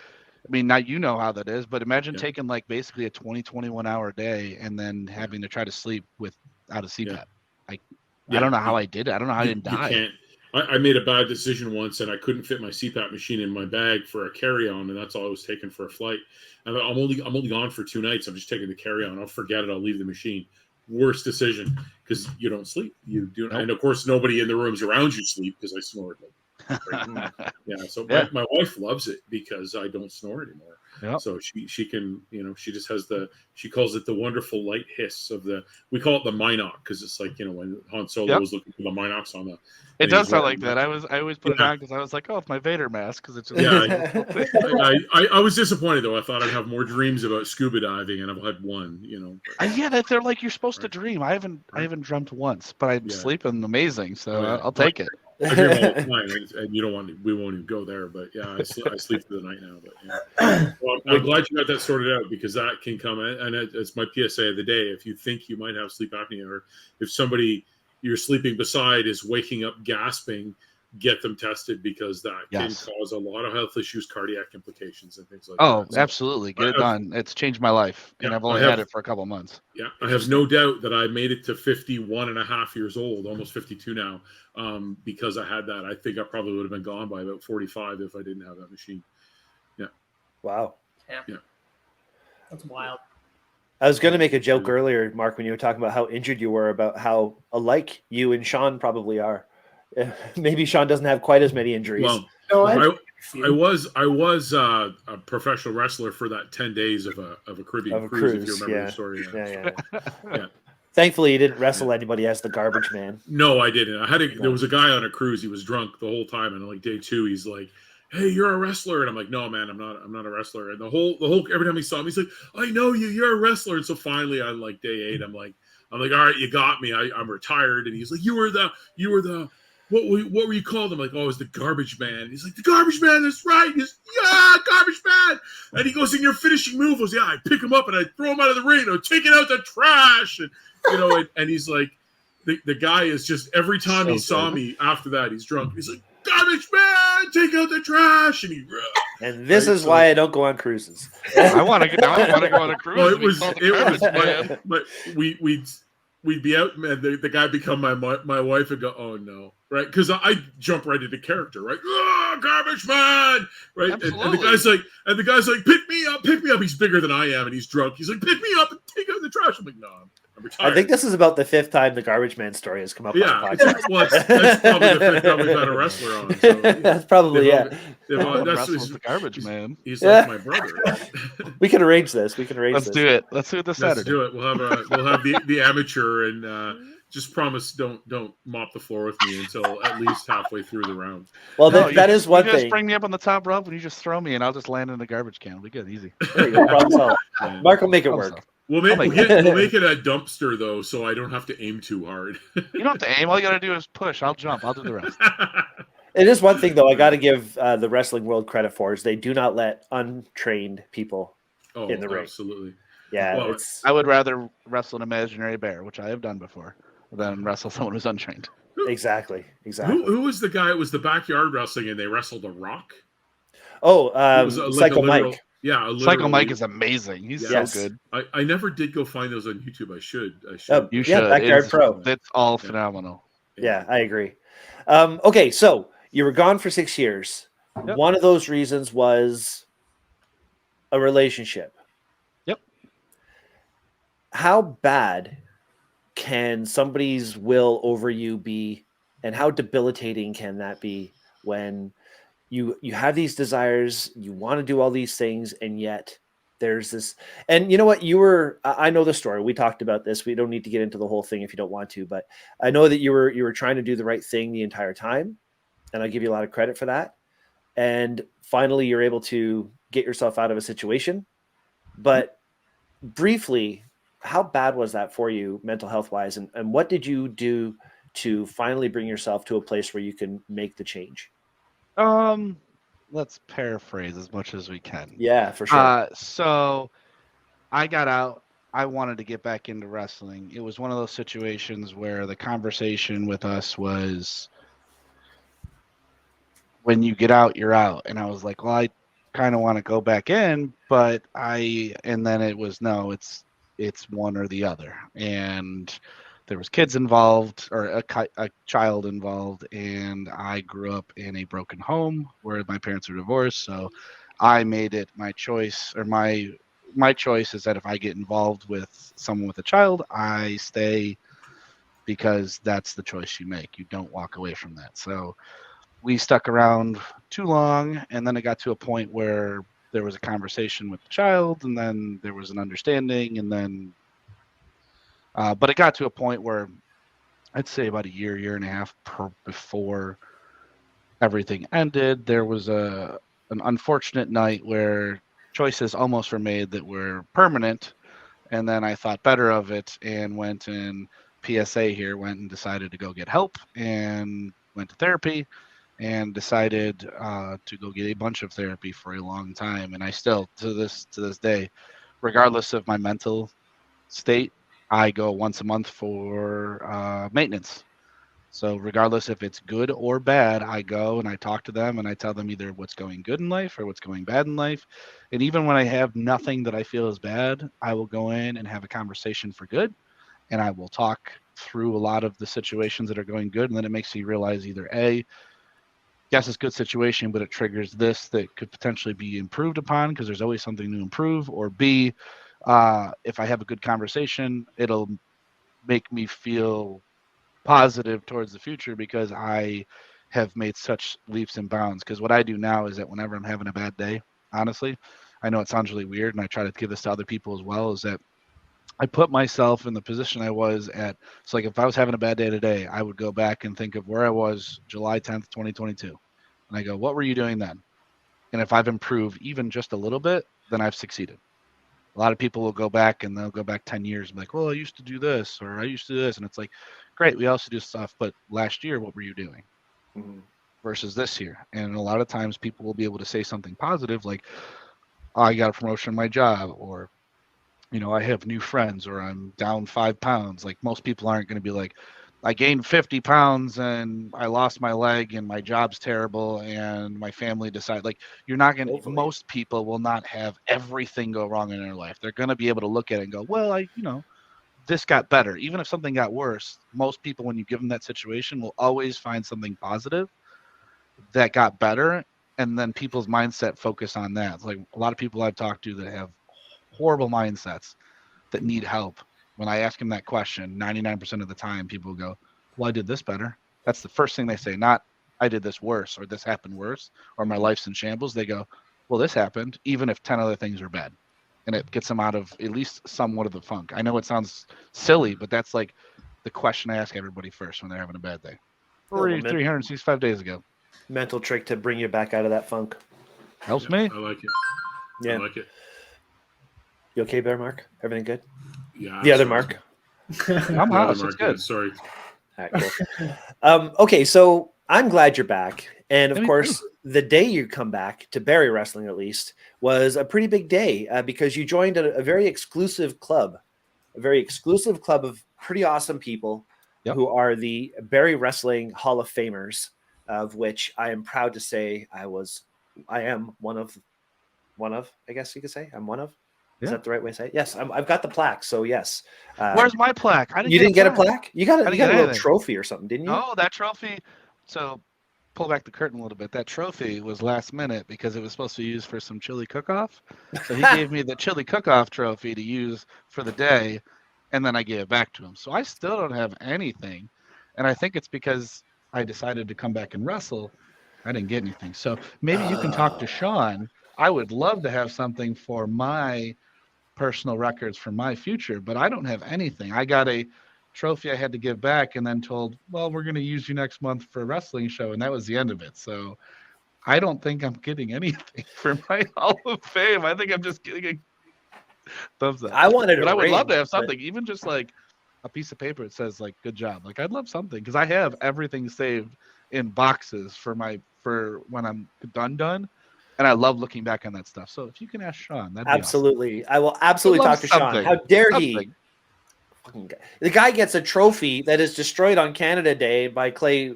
I mean, now you know how that is, but imagine taking like basically a 21 hour day and then having to try to sleep without a CPAP. I don't know how I did it. I don't know how I didn't die. You can't. I made a bad decision once, and I couldn't fit my CPAP machine in my bag for a carry-on, and that's all I was taking for a flight. And I'm only gone for 2 nights. I'm just taking the carry-on. I'll forget it. I'll leave the machine. worst decision because you don't sleep. You do, Nope. and of course, nobody in the rooms around you sleep because I snored. Yeah, so Yeah. my wife loves it because I don't snore anymore. Yep. So she can, she just has she calls it the wonderful light hiss of we call it the Minox because it's like, when Han Solo was looking for the Minox on the. It does sound like that. I always put it on because I was like, oh, it's my Vader mask because it's just I was disappointed though. I thought I'd have more dreams about scuba diving, and I've had one. Yeah, they're like you're supposed to dream. I haven't dreamt once, but I'm sleeping amazing, so I'll take it. I dream all the time, and you don't want to. We won't even go there, but yeah, I sleep through the night now. But well, I'm glad you got that sorted out because that can come, and it's my PSA of the day. If you think you might have sleep apnea, or if somebody you're sleeping beside is waking up gasping, get them tested because that can cause a lot of health issues, cardiac implications, and things like that. Oh, absolutely. Get it done. It's changed my life, and I've only had it for a couple of months. Yeah, I have no doubt that I made it to 51 and a half years old, almost 52 now, because I had that. I think I probably would have been gone by about 45 if I didn't have that machine. Yeah. Wow. Yeah. That's wild. I was going to make a joke earlier, Mark, when you were talking about how injured you were, about how alike you and Sean probably are. Maybe Sean doesn't have quite as many injuries. Well, I was a professional wrestler for that 10 days of a Caribbean cruise. If you remember the story. Yeah. Thankfully, you didn't wrestle anybody as the garbage man. No, I didn't. There was a guy on a cruise. He was drunk the whole time, and like day 2, he's like, "Hey, you're a wrestler," and I'm like, "No, man, I'm not a wrestler." And the whole every time he saw me, he's like, "I know you. You're a wrestler." And so finally, on like day 8, I'm like, "All right, you got me. I'm retired." And he's like, "You were the." What were you called? I'm like, "Oh, it's the garbage man." He's like, "The garbage man, that's right." He's, "Yeah, garbage man." And he goes, "In your finishing move was, I pick him up and I throw him out of the ring. I'm taking out the trash." And, and he's like, the guy is just, every time he saw me after that, he's drunk. He's like, "Garbage man, take out the trash." And this is why I don't go on cruises. I want to go on a cruise. Well, but we'd be out, man. The guy become my wife and go, "Oh no," right? Because I jump right into character, right? "Oh, garbage man," right? And the guy's like, pick me up. He's bigger than I am, and he's drunk. He's like, "Pick me up and take out the trash." I'm like, "No, I'm retired." I think this is about the 5th time the garbage man story has come up. Yeah, on the podcast. Well, that's probably the 5th time we've had a wrestler on. So that's probably that's the garbage man. He's like my brother. We can arrange this. Let's do it. Let's do it this Saturday. Let's do it. We'll have the amateur, and just promise don't mop the floor with me until at least halfway through the round. Well, that is one thing. Just bring me up on the top rope and you just throw me, and I'll just land in the garbage can. It'll be good, easy. There you go. Problem solved. Mark will make it work. We'll make it a dumpster though, so I don't have to aim too hard. You don't have to aim. All you got to do is push. I'll jump. I'll do the rest. It is one thing though I got to give the wrestling world credit for is they do not let untrained people in the ring. Absolutely. Yeah, well, I would rather wrestle an imaginary bear, which I have done before, than wrestle someone who's untrained. Exactly. Who was the guy? It was the backyard wrestling, and they wrestled a rock. Oh, Psycho Mike. Yeah, Psycho Mike is amazing. He's so good. I never did go find those on YouTube. I should. You should. Backyard Pro. That's all phenomenal. Yeah, I agree. Okay, so you were gone for 6 years. Yep. One of those reasons was a relationship. Yep. How bad can somebody's will over you be, and how debilitating can that be when you have these desires, you want to do all these things, and yet there's this, and you know what, I know the story. We talked about this. We don't need to get into the whole thing if you don't want to, but I know that you were trying to do the right thing the entire time. And I give you a lot of credit for that. And finally, you're able to get yourself out of a situation. But briefly, how bad was that for you mental health wise? And what did you do to finally bring yourself to a place where you can make the change? Let's paraphrase as much as we can. Yeah, for sure. So I got out. I wanted to get back into wrestling. It was one of those situations where the conversation with us was, when you get out, you're out. And I was like, well, I kind of want to go back in, and then it was, no, it's one or the other. And there was kids involved, or a child involved, and I grew up in a broken home where my parents were divorced. So I made it my choice, or my my choice is that if I get involved with someone with a child, I stay because that's the choice you make. You don't walk away from that. So we stuck around too long, and then it got to a point where there was a conversation with the child, and then there was an understanding, and then but it got to a point where I'd say about a year and a half before everything ended. There was an unfortunate night where choices almost were made that were permanent, and then I thought better of it and went and went and decided to go get help and went to therapy and decided to go get a bunch of therapy for a long time. And I still, to this day, regardless of my mental state, I go once a month for maintenance. So regardless if it's good or bad, I go and I talk to them and I tell them either what's going good in life or what's going bad in life. And even when I have nothing that I feel is bad, I will go in and have a conversation for good. And I will talk through a lot of the situations that are going good. And then it makes you realize either A, yes, it's a good situation, but it triggers this that could potentially be improved upon because there's always something to improve. Or B, if I have a good conversation, it'll make me feel positive towards the future because I have made such leaps and bounds. Because what I do now is that whenever I'm having a bad day, honestly, I know it sounds really weird, and I try to give this to other people as well, is that I put myself in the position I was at. So like if I was having a bad day today, I would go back and think of where I was July 10th, 2022. And I go, what were you doing then? And if I've improved even just a little bit, then I've succeeded. A lot of people will go back and they'll go back 10 years and be like, well, I used to do this or I used to do this. And it's like, great, we also do stuff. But last year, what were you doing versus this year? And a lot of times people will be able to say something positive like, oh, I got a promotion in my job, or, you know, I have new friends, or I'm down 5 pounds. Like most people aren't going to be like, I gained 50 pounds and I lost my leg and my job's terrible and my family decided. Like you're not going to, most people will not have everything go wrong in their life. They're going to be able to look at it and go, well, this got better. Even if something got worse, most people, when you give them that situation, will always find something positive that got better. And then people's mindset focus on that. It's like a lot of people I've talked to that have horrible mindsets that need help. When I ask them that question, 99% of the time people go, well, I did this better. That's the first thing they say, not I did this worse or this happened worse or my life's in shambles. They go, well, this happened, even if 10 other things are bad. And it gets them out of at least somewhat of the funk. I know it sounds silly, but that's like the question I ask everybody first when they're having a bad day. Where were you 365 days ago? Mental trick to bring you back out of that funk. Helps me. I like it. Yeah. I like it. You okay, Bear Mark? Everything good? Yeah. The other Mark. I'm Hauss. It's good. Sorry. All right, cool. Okay, so I'm glad you're back. And of course, the day you come back to Barrie Wrestling, at least, was a pretty big day because you joined a very exclusive club, of pretty awesome people who are the Barrie Wrestling Hall of Famers, of which I am proud to say I am one of, I guess you could say I'm one of. Is that the right way to say it? Yes, I've got the plaque. So yes. Where's my plaque? You didn't get a plaque? You got a little trophy or something, didn't you? No, that trophy. So pull back the curtain a little bit. That trophy was last minute because it was supposed to be used for some chili cook-off. So he gave me the chili cook-off trophy to use for the day, and then I gave it back to him. So I still don't have anything, and I think it's because I decided to come back and wrestle. I didn't get anything. So maybe you can talk to Sean. I would love to have something for my personal records for my future, but I don't have anything. I got a trophy I had to give back and then told, well, we're going to use you next month for a wrestling show. And that was the end of it. So I don't think I'm getting anything for my Hall of Fame. I think I'm just getting a thumbs up. I wanted but I would love to have something, even just like a piece of paper that says like, good job. Like I'd love something because I have everything saved in boxes for when I'm done. And I love looking back on that stuff. So if you can ask Sean, that'd be absolutely. awesome. I will absolutely talk to Sean. How dare he? Fucking guy. The guy gets a trophy that is destroyed on Canada Day by Clay,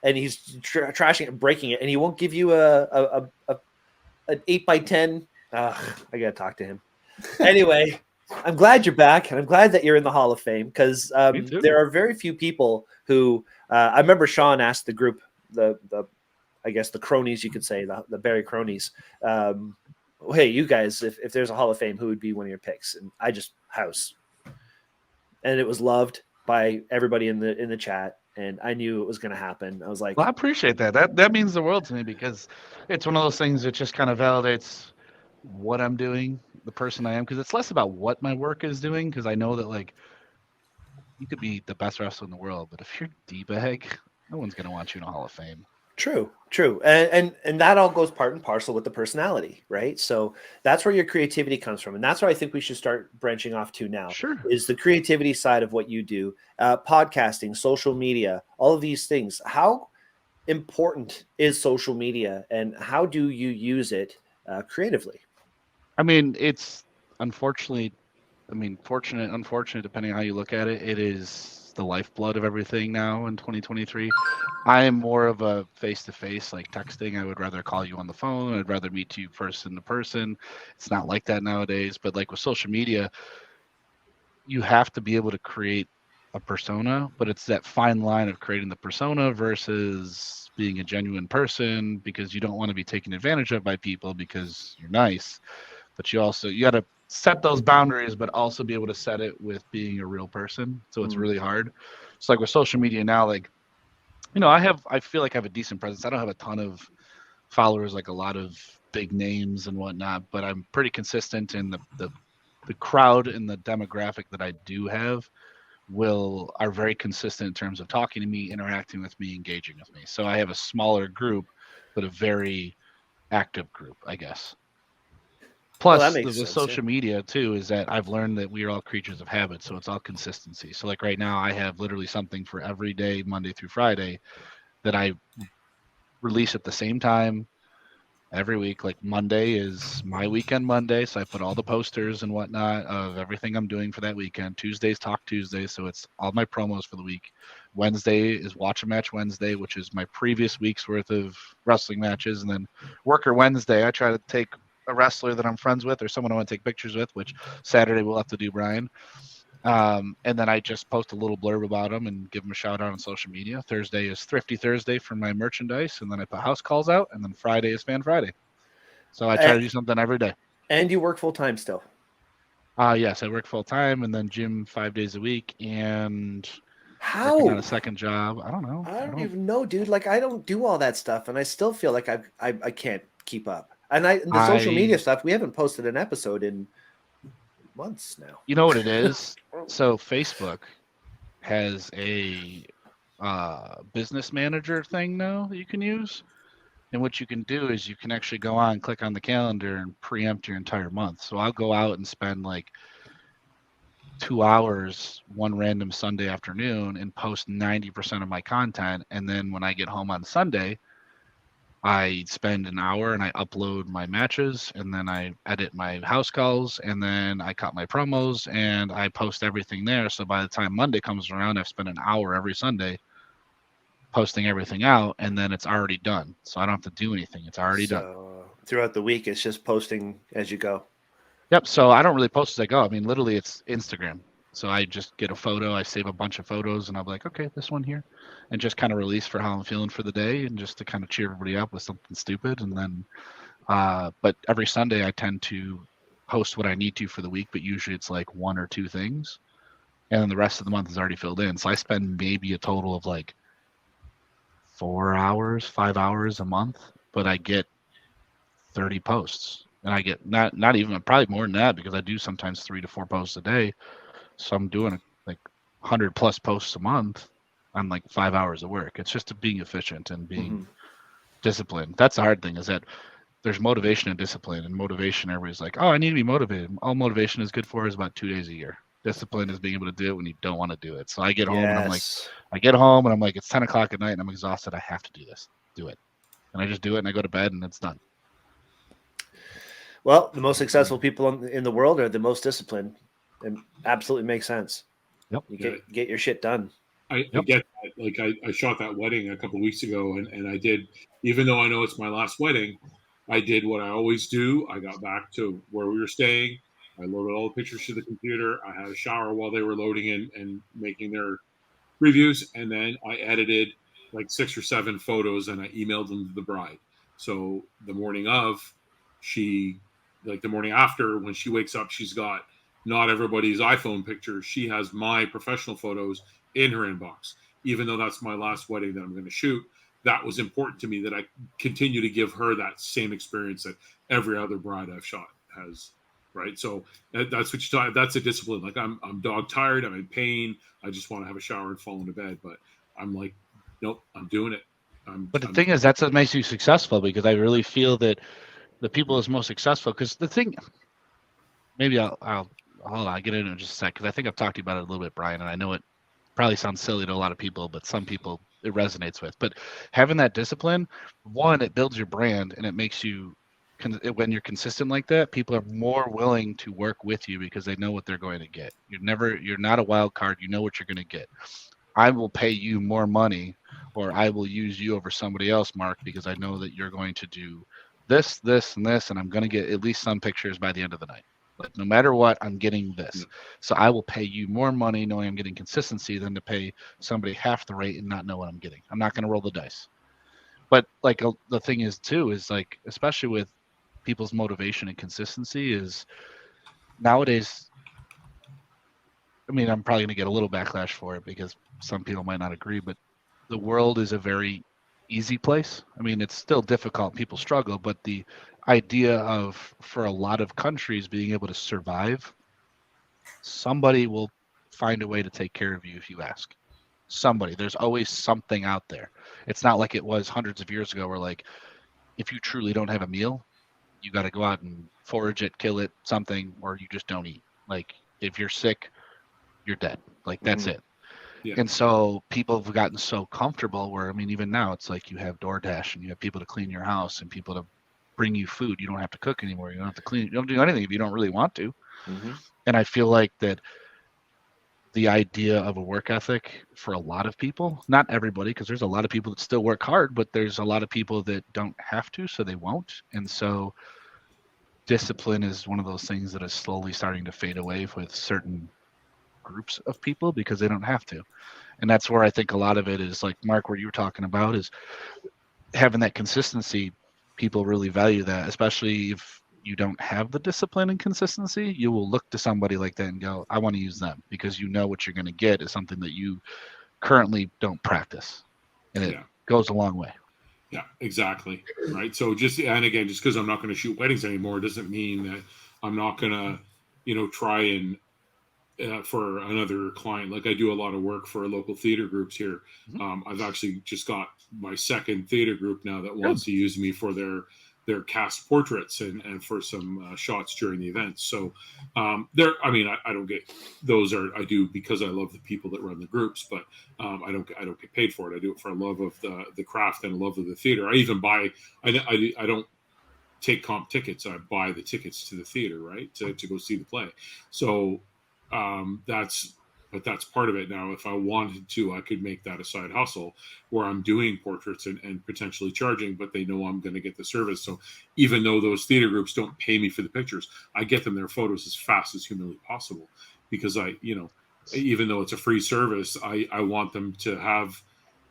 and he's trashing it, breaking it, and he won't give you an 8x10. I gotta talk to him. Anyway, I'm glad you're back, and I'm glad that you're in the Hall of Fame because there are very few people who. I remember Sean asked the group, I guess the cronies, you could say, the Barrie cronies, hey, you guys, if there's a Hall of Fame, who would be one of your picks? And I just House, and it was loved by everybody in the chat, and I knew it was going to happen. I was like, Well, I appreciate that. That means the world to me because it's one of those things that just kind of validates what I'm doing, the person I am, because it's less about what my work is doing. Because I know that like you could be the best wrestler in the world, but if you're D-bag, no one's gonna want you in a Hall of Fame. True, and that all goes part and parcel with the personality, right? So that's where your creativity comes from, and that's where I think we should start branching off to now. Sure. Is the creativity side of what you do, podcasting, social media, all of these things. How important is social media, and how do you use it creatively? I mean, it's unfortunately, fortunate, unfortunate, depending on how you look at it, it is the lifeblood of everything now in 2023. I am more of a face-to-face, like texting. I would rather call you on the phone. I'd rather meet you person to person. It's not like that nowadays. But like with social media, you have to be able to create a persona, but it's that fine line of creating the persona versus being a genuine person because you don't want to be taken advantage of by people because you're nice. But you got to set those boundaries, but also be able to set it with being a real person. So it's really hard. It's like with social media now, like I feel like I have a decent presence. I don't have a ton of followers like a lot of big names and whatnot, but I'm pretty consistent in the crowd and the demographic that I do have are very consistent in terms of talking to me, interacting with me, engaging with me. So I have a smaller group, but a very active group, I guess. Well, that Plus, makes the sense. Yeah. social media too is that I've learned that we are all creatures of habit, so it's all consistency. So like right now, I have literally something for every day, Monday through Friday, that I release at the same time every week. Like Monday is my weekend Monday, so I put all the posters and whatnot of everything I'm doing for that weekend. Tuesday's Talk Tuesday, so it's all my promos for the week. Wednesday is Watch a Match Wednesday, which is my previous week's worth of wrestling matches, and then Worker Wednesday, I try to take a wrestler that I'm friends with or someone I want to take pictures with, which Saturday we'll have to do, Brian. And then I just post a little blurb about them and give them a shout out on social media. Thursday is Thrifty Thursday for my merchandise, and then I put house calls out, and then Friday is Fan Friday. So I try to do something every day. And you work full time still? Yes, I work full time and then gym 5 days a week and working on How? a second job. I don't know. I don't even know, dude. Like I don't do all that stuff, and I still feel like I can't keep up. And the social media stuff, we haven't posted an episode in months now. You know what it is? So Facebook has a business manager thing now that you can use. And what you can do is you can actually go on, click on the calendar, and preempt your entire month. So I'll go out and spend like 2 hours one random Sunday afternoon and post 90% of my content. And then when I get home on Sunday, I spend an hour and I upload my matches and then I edit my house calls and then I cut my promos and I post everything there. So by the time Monday comes around, I've spent an hour every Sunday posting everything out and then it's already done. So I don't have to do anything. It's already done. Throughout the week, it's just posting as you go. Yep. So I don't really post as I go. I mean, literally it's Instagram. So I just get a photo, I save a bunch of photos, and I'll be like, okay, this one here, and just kind of release for how I'm feeling for the day, and just to kind of cheer everybody up with something stupid. And then, but every Sunday I tend to post what I need to for the week, but usually it's like one or two things, and then the rest of the month is already filled in. So I spend maybe a total of like 4 hours, 5 hours a month, but I get 30 posts, and I get not even probably more than that because I do sometimes 3 to 4 posts a day. So I'm doing like 100 plus posts a month on like 5 hours of work. It's just being efficient and being disciplined. That's the hard thing is that there's motivation and discipline. And motivation, everybody's like, oh, I need to be motivated. All motivation is good for is about 2 days a year. Discipline is being able to do it when you don't want to do it. So I get home and I'm like, it's 10 o'clock at night and I'm exhausted. I have to do this. Do it. And I just do it and I go to bed and it's done. Well, the most successful people in the world are the most disciplined. It absolutely makes sense. Yep. You get your shit done. I get that. Like I shot that wedding a couple of weeks ago and I did, even though I know it's my last wedding, I did what I always do. I got back to where we were staying. I loaded all the pictures to the computer. I had a shower while they were loading in and making their reviews. And then I edited like 6 or 7 photos and I emailed them to the bride. So the morning of, she like the morning after, when she wakes up, she's got not everybody's iPhone pictures. She has my professional photos in her inbox, even though that's my last wedding that I'm going to shoot. That was important to me, that I continue to give her that same experience that every other bride I've shot has. Right. So that's what you talk. That's a discipline. Like I'm dog tired. I'm in pain. I just want to have a shower and fall into bed. But I'm like, nope, I'm doing it. But the thing is, that's what makes you successful, because I really feel that the people is most successful. Because the thing, maybe I'll hold on, I'll get into it in just a sec, because I think I've talked to you about it a little bit, Brian, and I know it probably sounds silly to a lot of people, but some people it resonates with. But having that discipline, one, it builds your brand, and it makes you, when you're consistent like that, people are more willing to work with you because they know what they're going to get. You're not a wild card. You know what you're going to get. I will pay you more money, or I will use you over somebody else, Mark, because I know that you're going to do this, this, and this, and I'm going to get at least some pictures by the end of the night. Like, no matter what, I'm getting this. So I will pay you more money knowing I'm getting consistency than to pay somebody half the rate and not know what I'm getting. I'm not going to roll the dice. But like the thing is too, is like, especially with people's motivation and consistency, is nowadays, I mean, I'm probably going to get a little backlash for it because some people might not agree, but the world is a very easy place. I mean, it's still difficult. People struggle, but the idea of, for a lot of countries, being able to survive, somebody will find a way to take care of you if you ask. Somebody. There's always something out there. It's not like it was hundreds of years ago where, like, if you truly don't have a meal, you got to go out and forage it, kill it, something, or you just don't eat. Like, if you're sick, you're dead. Like, that's it. Yeah. And so people have gotten so comfortable where, I mean, even now it's like you have DoorDash and you have people to clean your house and people to bring you food. You don't have to cook anymore. You don't have to clean. You don't do anything if you don't really want to. And I feel like that the idea of a work ethic for a lot of people, not everybody, because there's a lot of people that still work hard, but there's a lot of people that don't have to, so they won't. And so discipline is one of those things that is slowly starting to fade away with certain groups of people because they don't have to. And that's where I think a lot of it is, like Mark, where you were talking about, is having that consistency. People really value that, especially if you don't have the discipline and consistency. You will look to somebody like that and go, I want to use them, because you know what you're going to get is something that you currently don't practice, and it goes a long way. Yeah, exactly. Right. So just again, just because I'm not going to shoot weddings anymore doesn't mean that I'm not going to, try and for another client. Like, I do a lot of work for local theater groups here. I've actually just got my second theater group now that wants to use me for their cast portraits and for some shots during the events. So I don't get those. I do because I love the people that run the groups, but I don't get paid for it. I do it for a love of the craft and a love of the theater. I even buy. I don't take comp tickets. I buy the tickets to the theater, right, to go see the play. So that's part of it. Now, if I wanted to, I could make that a side hustle where I'm doing portraits and potentially charging, but they know I'm going to get the service. So even though those theater groups don't pay me for the pictures, I get them their photos as fast as humanly possible, because even though it's a free service, I want them to have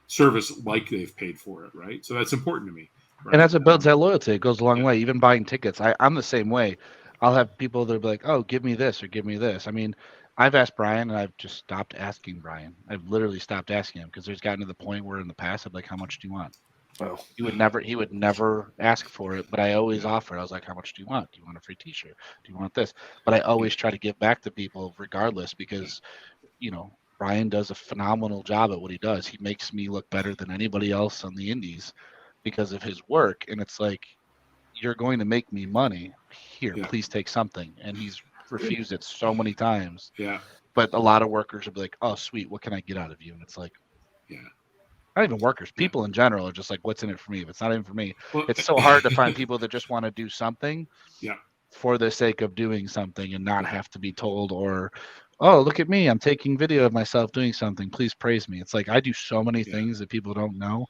service like they've paid for it. Right. So that's important to me. Right? And as it builds that loyalty, it goes a long way. Even buying tickets, I'm the same way. I'll have people that will be like, oh, give me this or give me this. I mean, I've asked Brian, and I've just stopped asking Brian. I've literally stopped asking him, because there's gotten to the point where in the past I'd like, how much do you want? Oh. He would never ask for it, but I always offer. I was like, how much do you want? Do you want a free t-shirt? Do you want this? But I always try to give back to people regardless, because, Brian does a phenomenal job at what he does. He makes me look better than anybody else on the indies because of his work. And it's like, you're going to make me money here. Please take something. And he's refused it so many times. Yeah. But a lot of workers will be like, oh, sweet, what can I get out of you? And it's like, not even workers, people in general are just like, what's in it for me? If it's not in for me, it's so hard to find people that just want to do something for the sake of doing something and not have to be told, or, oh, look at me, I'm taking video of myself doing something, please praise me. It's like, I do so many things that people don't know,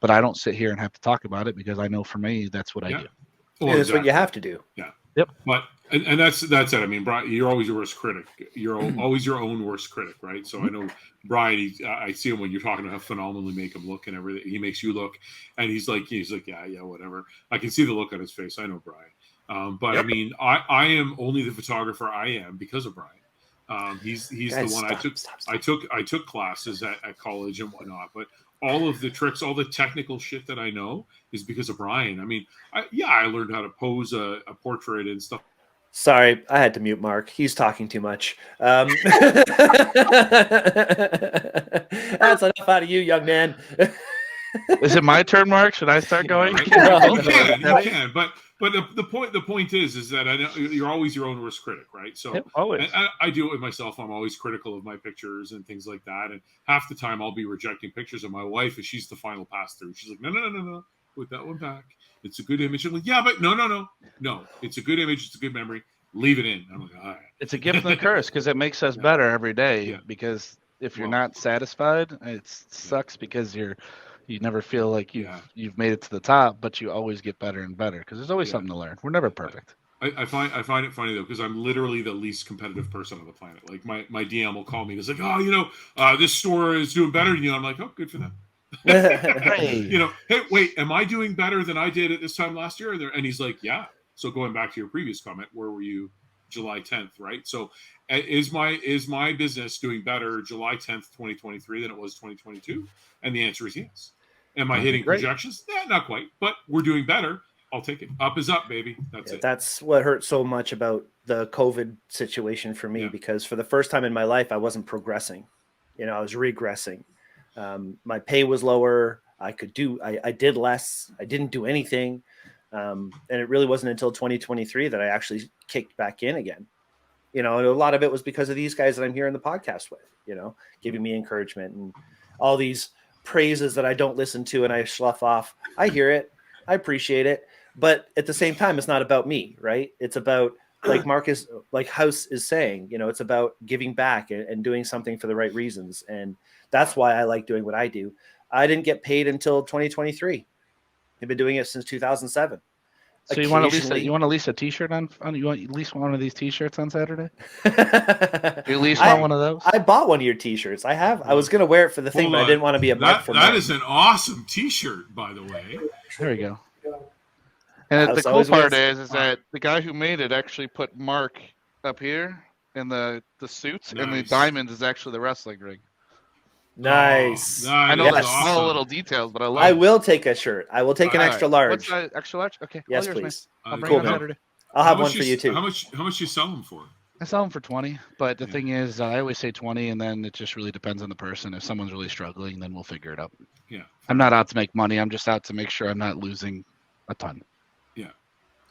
but I don't sit here and have to talk about it, because I know for me, that's what I do. Well, it's what you have to do. Yeah. Yep. But and that's it. I mean, Brian, you're always your worst critic. You're always your own worst critic, right? So I know Brian. I see him when you're talking about how phenomenally make him look and everything. He makes you look, and he's like, yeah, whatever. I can see the look on his face. I know Brian. But I mean, I am only the photographer I am because of Brian. He's Guys, the one I took classes at college and whatnot, but all of the tricks, all the technical shit that I know is because of Brian. I mean, I learned how to pose a portrait and stuff. Sorry, I had to mute Mark. He's talking too much. That's enough out of you, young man. Is it my turn, Mark? Should I start going? You can. But the point is that I know you're always your own worst critic, right? So always. I do it with myself. I'm always critical of my pictures and things like that. And half the time I'll be rejecting pictures of my wife, and she's the final pass through. She's like, no, put that one back. It's a good image. I'm like, yeah, but no. It's a good image. It's a good memory. Leave it in. I'm like, all right. It's a gift and a curse because it makes us better every day. Yeah. Because if you're not satisfied, it sucks because you never feel like you've made it to the top, but you always get better and better because there's always something to learn. We're never perfect. I find it funny though because I'm literally the least competitive person on the planet. Like my DM will call me. It's like, oh, this store is doing better than you. I'm like, oh, good for them. Hey, wait, am I doing better than I did at this time last year? And he's like, yeah. So going back to your previous comment, where were you July 10th, right? So is my business doing better July 10th, 2023 than it was 2022? And the answer is yes. Am I hitting projections? Not quite, but we're doing better. I'll take it. Up is up, baby. That's it. That's what hurt so much about the COVID situation for me, because for the first time in my life, I wasn't progressing. I was regressing. My pay was lower. I did less. I didn't do anything. And it really wasn't until 2023 that I actually kicked back in again. And a lot of it was because of these guys that I'm here in the podcast with, giving me encouragement and all these praises that I don't listen to and I slough off. I hear it. I appreciate it. But at the same time, it's not about me, right? It's about, like Hauss is saying, it's about giving back and doing something for the right reasons. And that's why I like doing what I do. I didn't get paid until 2023. I've been doing it since 2007. So you want to lease a T-shirt on you want at least one of these T-shirts on Saturday? You at least want one of those? I bought one of your T-shirts. I was going to wear it for the thing, but I didn't want to be a mark for that is an awesome T-shirt, by the way. There we go. And the cool part is that the guy who made it actually put Mark up here, and the suits and the diamonds is actually the wrestling ring. Nice. I know that's small little details, but I will take a shirt. I will take an extra large. What's that, extra large? Okay. Yes, please. I'll bring it on Saturday. I'll have one for you too. How much you sell them for? I sell them for 20, but the thing is, I always say 20, and then it just really depends on the person. If someone's really struggling, then we'll figure it out. Yeah. I'm not out to make money. I'm just out to make sure I'm not losing a ton. Yeah.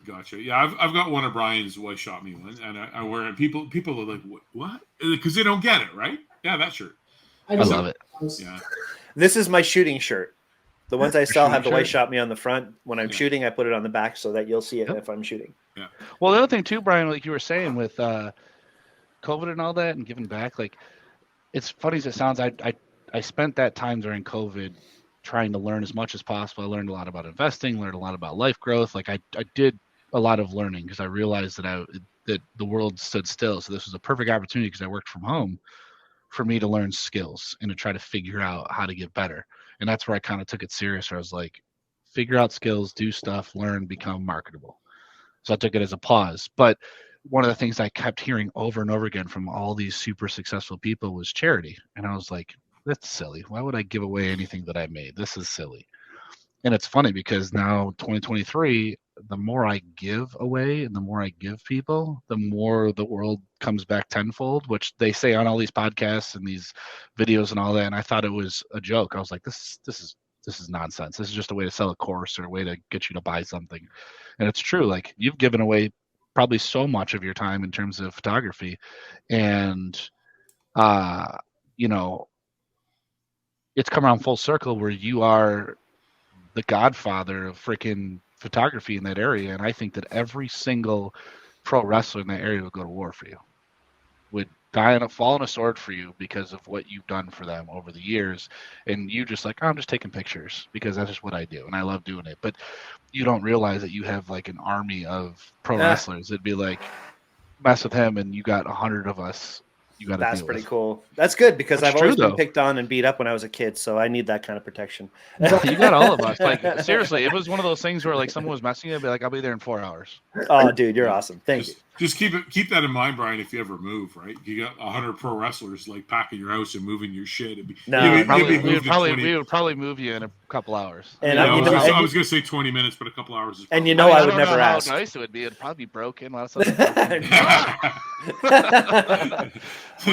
Gotcha. Yeah, I've got one of Brian's wife shot me one, and I wear it. People are like, what? Because they don't get it, right? Yeah, that shirt. I love it. Yeah. This is my shooting shirt. The ones I sell have the white shot me on the front. When I'm shooting, I put it on the back so that you'll see it if I'm shooting. Yeah. Well, the other thing too, Brian, like you were saying with COVID and all that and giving back, like it's funny as it sounds, I spent that time during COVID trying to learn as much as possible. I learned a lot about investing, learned a lot about life growth. Like I did a lot of learning because I realized that the world stood still. So this was a perfect opportunity because I worked from home for me to learn skills and to try to figure out how to get better. And that's where I kind of took it serious. Where I was like, figure out skills, do stuff, learn, become marketable. So I took it as a pause. But one of the things I kept hearing over and over again from all these super successful people was charity. And I was like, that's silly. Why would I give away anything that I made? This is silly. And it's funny because now 2023, the more I give away and the more I give people, the more the world comes back tenfold, which they say on all these podcasts and these videos and all that. And I thought it was a joke. I was like, this is nonsense. This is just a way to sell a course or a way to get you to buy something. And it's true. Like you've given away probably so much of your time in terms of photography. And, it's come around full circle where you are the godfather of freaking photography in that area. And I think that every single pro wrestler in that area would go to war for you, would fall on a sword for you because of what you've done for them over the years. And you just like, I'm just taking pictures because that's just what I do. And I love doing it. But you don't realize that you have like an army of pro wrestlers. It'd be like, mess with him and you got 100 of us you got to That's deal pretty with. cool. That's good because That's I've always true, been though. picked on and beat up when I was a kid, so I need that kind of protection. You got all of us. Like, seriously, it was one of those things where like someone was messing you, I'd be like, I'll be there in 4 hours. Oh, dude, you're awesome. Thank you. Just keep that in mind, Brian. If you ever move, right, you got 100 pro wrestlers like packing your house and moving your shit. No, you'd no, be no. moved in 20. We would probably move you in a couple hours. And Yeah, you know, I was gonna say 20 minutes, but a couple hours is. And probably you know, I would don't never know ask. how nice it would be. It'd probably be broken. Lots of stuff.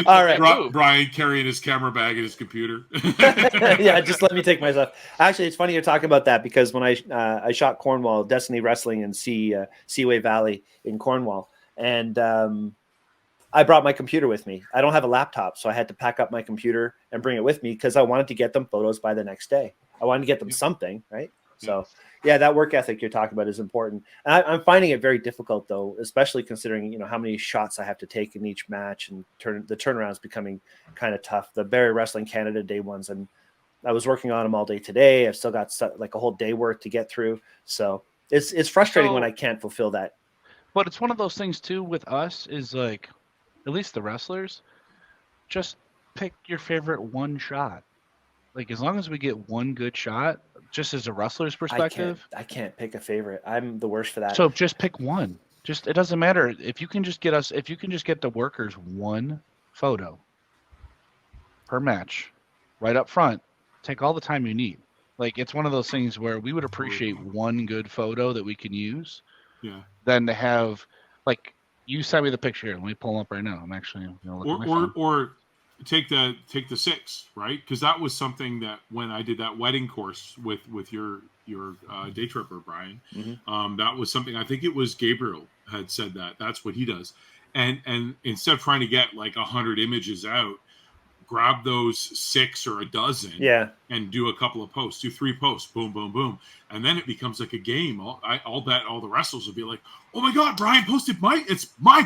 All right, Brian carrying his camera bag and his computer. Yeah, just let me take my stuff. Actually, it's funny you're talking about that because when I shot Cornwall, Destiny Wrestling in Seaway Valley in Cornwall, and I brought my computer with me. I don't have a laptop, so I had to pack up my computer and bring it with me because I wanted to get them photos by the next day. I wanted to get them something, right? So, yeah, that work ethic you're talking about is important. And I'm finding it very difficult, though, especially considering, how many shots I have to take in each match, and the turnaround is becoming kind of tough. The Barrie Wrestling Canada Day ones, and I was working on them all day today. I've still got like a whole day worth to get through. So it's frustrating when I can't fulfill that. But it's one of those things, too, with us is like, at least the wrestlers, just pick your favorite one shot. Like, as long as we get one good shot, just as a wrestler's perspective. I can't pick a favorite. I'm the worst for that. So just pick one. It doesn't matter. If you can just get the workers one photo per match right up front, take all the time you need. Like, it's one of those things where we would appreciate one good photo that we can use. Yeah. Than to have, like, you sent me the picture here. Let me pull them up right now. I'm actually going to look at my phone. Or take the 6, right? Because that was something that when I did that wedding course with your day tripper, Brian, that was something, I think it was Gabriel had said that's what he does. And instead of trying to get like 100 images out, grab those 6 or a dozen, and do a couple of posts, do 3 posts, boom, boom, boom, and then it becomes like a game. I'll bet all the wrestlers will be like, "Oh my God, Brian posted it's my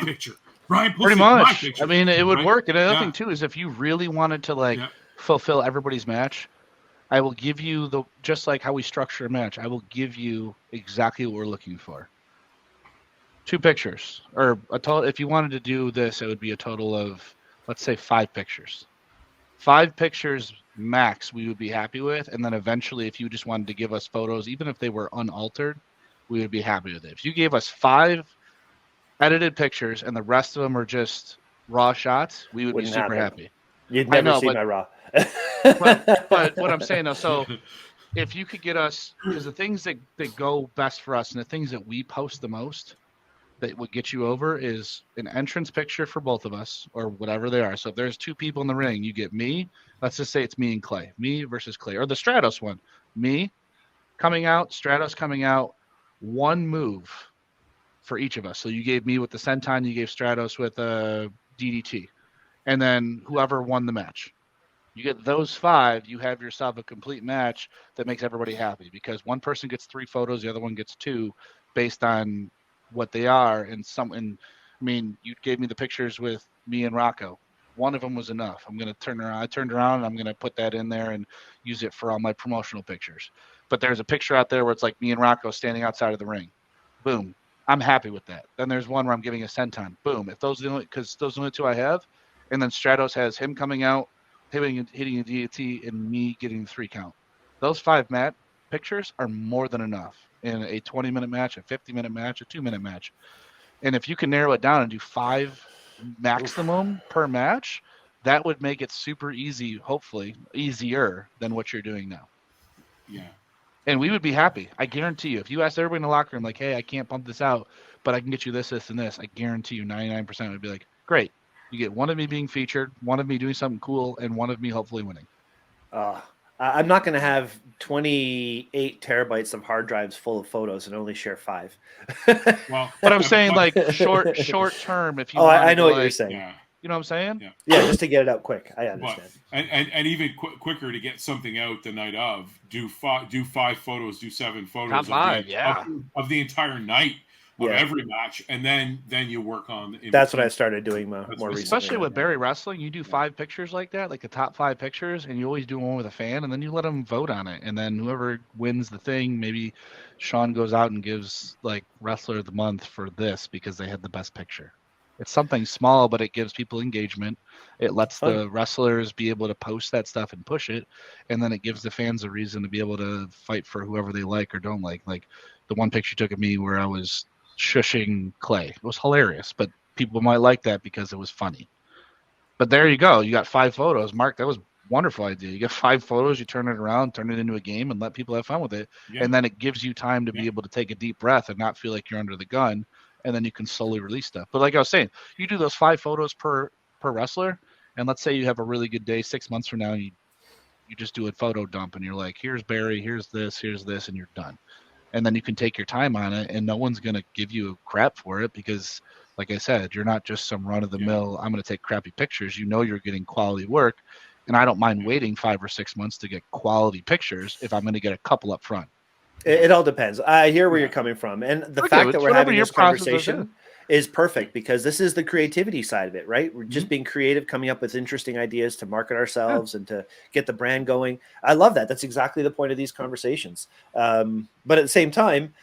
picture." Brian posted pretty much. my picture. I mean, it would work. And another Yeah. thing too is if you really wanted to fulfill everybody's match, I will give you just like how we structure a match. I will give you exactly what we're looking for. 2 pictures, or a total. If you wanted to do this, it would be a total of, let's say, 5 pictures. 5 pictures max we would be happy with, and then eventually if you just wanted to give us photos, even if they were unaltered, we would be happy with it. If you gave us 5 edited pictures and the rest of them are just raw shots, we would be super happy. You'd never see my raw. but what I'm saying though, so if you could get us, because the things that go best for us and the things that we post the most that would get you over is an entrance picture for both of us or whatever they are. So if there's 2 people in the ring, you get me. Let's just say it's me and Clay. Me versus Clay. Or the Stratos one. Me coming out, Stratos coming out, 1 move for each of us. So you gave me with the senton, you gave Stratos with a DDT. And then whoever won the match. You get those 5, you have yourself a complete match that makes everybody happy because one person gets 3 photos, the other one gets 2 based on what they are. And I mean, you gave me the pictures with me and Rocco. One of them was enough. I turned around and I'm going to put that in there and use it for all my promotional pictures. But there's a picture out there where it's like me and Rocco standing outside of the ring. Boom. I'm happy with that. Then there's one where I'm giving a senton. Boom. If those are the only 2 I have, and then Stratos has him coming out, hitting a DDT, and me getting the 3 count. Those 5 pictures are more than enough in a 20-minute match, a 50-minute match, a 2-minute match. And if you can narrow it down and do 5 maximum per match, that would make it super easy, hopefully easier than what you're doing now. Yeah. And we would be happy. I guarantee you. If you asked everybody in the locker room, like, hey, I can't pump this out, but I can get you this, this, and this, I guarantee you 99% would be like, great. You get one of me being featured, one of me doing something cool, and one of me hopefully winning. I'm not going to have 28 terabytes of hard drives full of photos and only share 5. Well, but I'm saying like short term. If you, I know what you're saying. Yeah. You know what I'm saying? Yeah, just to get it out quick. I understand. But, and even quicker to get something out the night of. Do 5 photos, do 7 photos. Top 5, of the entire night of every match, and then you work on. That's what I started doing more recently. Especially with Barrie Wrestling, you do 5 pictures like that, like the top 5 pictures, and you always do one with a fan, and then you let them vote on it, and then whoever wins the thing, maybe Sean goes out and gives like Wrestler of the Month for this because they had the best picture. It's something small, but it gives people engagement. It lets the wrestlers be able to post that stuff and push it, and then it gives the fans a reason to be able to fight for whoever they like or don't like. Like the one picture you took of me where I was shushing Clay. It was hilarious, but people might like that because it was funny. But there you go. You got 5 photos. Mark, that was a wonderful idea. You get 5 photos, you turn it around, turn it into a game, and let people have fun with it. Yeah. And then it gives you time to be able to take a deep breath and not feel like you're under the gun. And then you can slowly release stuff. But like I was saying, you do those 5 photos per wrestler, and let's say you have a really good day 6 months from now, and you just do a photo dump, and you're like, here's Barry, here's this, and you're done. And then you can take your time on it, and no one's going to give you crap for it because, like I said, you're not just some run-of-the-mill, I'm going to take crappy pictures. You know you're getting quality work, and I don't mind waiting 5 or 6 months to get quality pictures if I'm going to get a couple up front. It all depends. I hear where you're coming from, and the fact that we're having this conversation is perfect because this is the creativity side of it, right? We're just being creative, coming up with interesting ideas to market ourselves and to get the brand going. I love that. That's exactly the point of these conversations. But at the same time,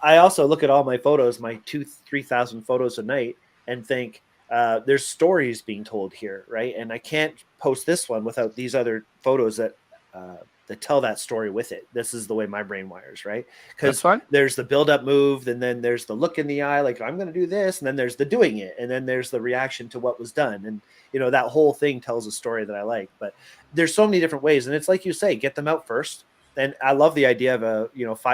I also look at all my photos, my 2,000-3,000 photos a night, and think there's stories being told here, right? And I can't post this one without these other photos that tell that story with it. This is the way my brain wires, right? Because there's the build-up move, and then there's the look in the eye, like I'm going to do this, and then there's the doing it, and then there's the reaction to what was done, and that whole thing tells a story that I like. But there's so many different ways, and it's like you say, get them out first. And I love the idea of a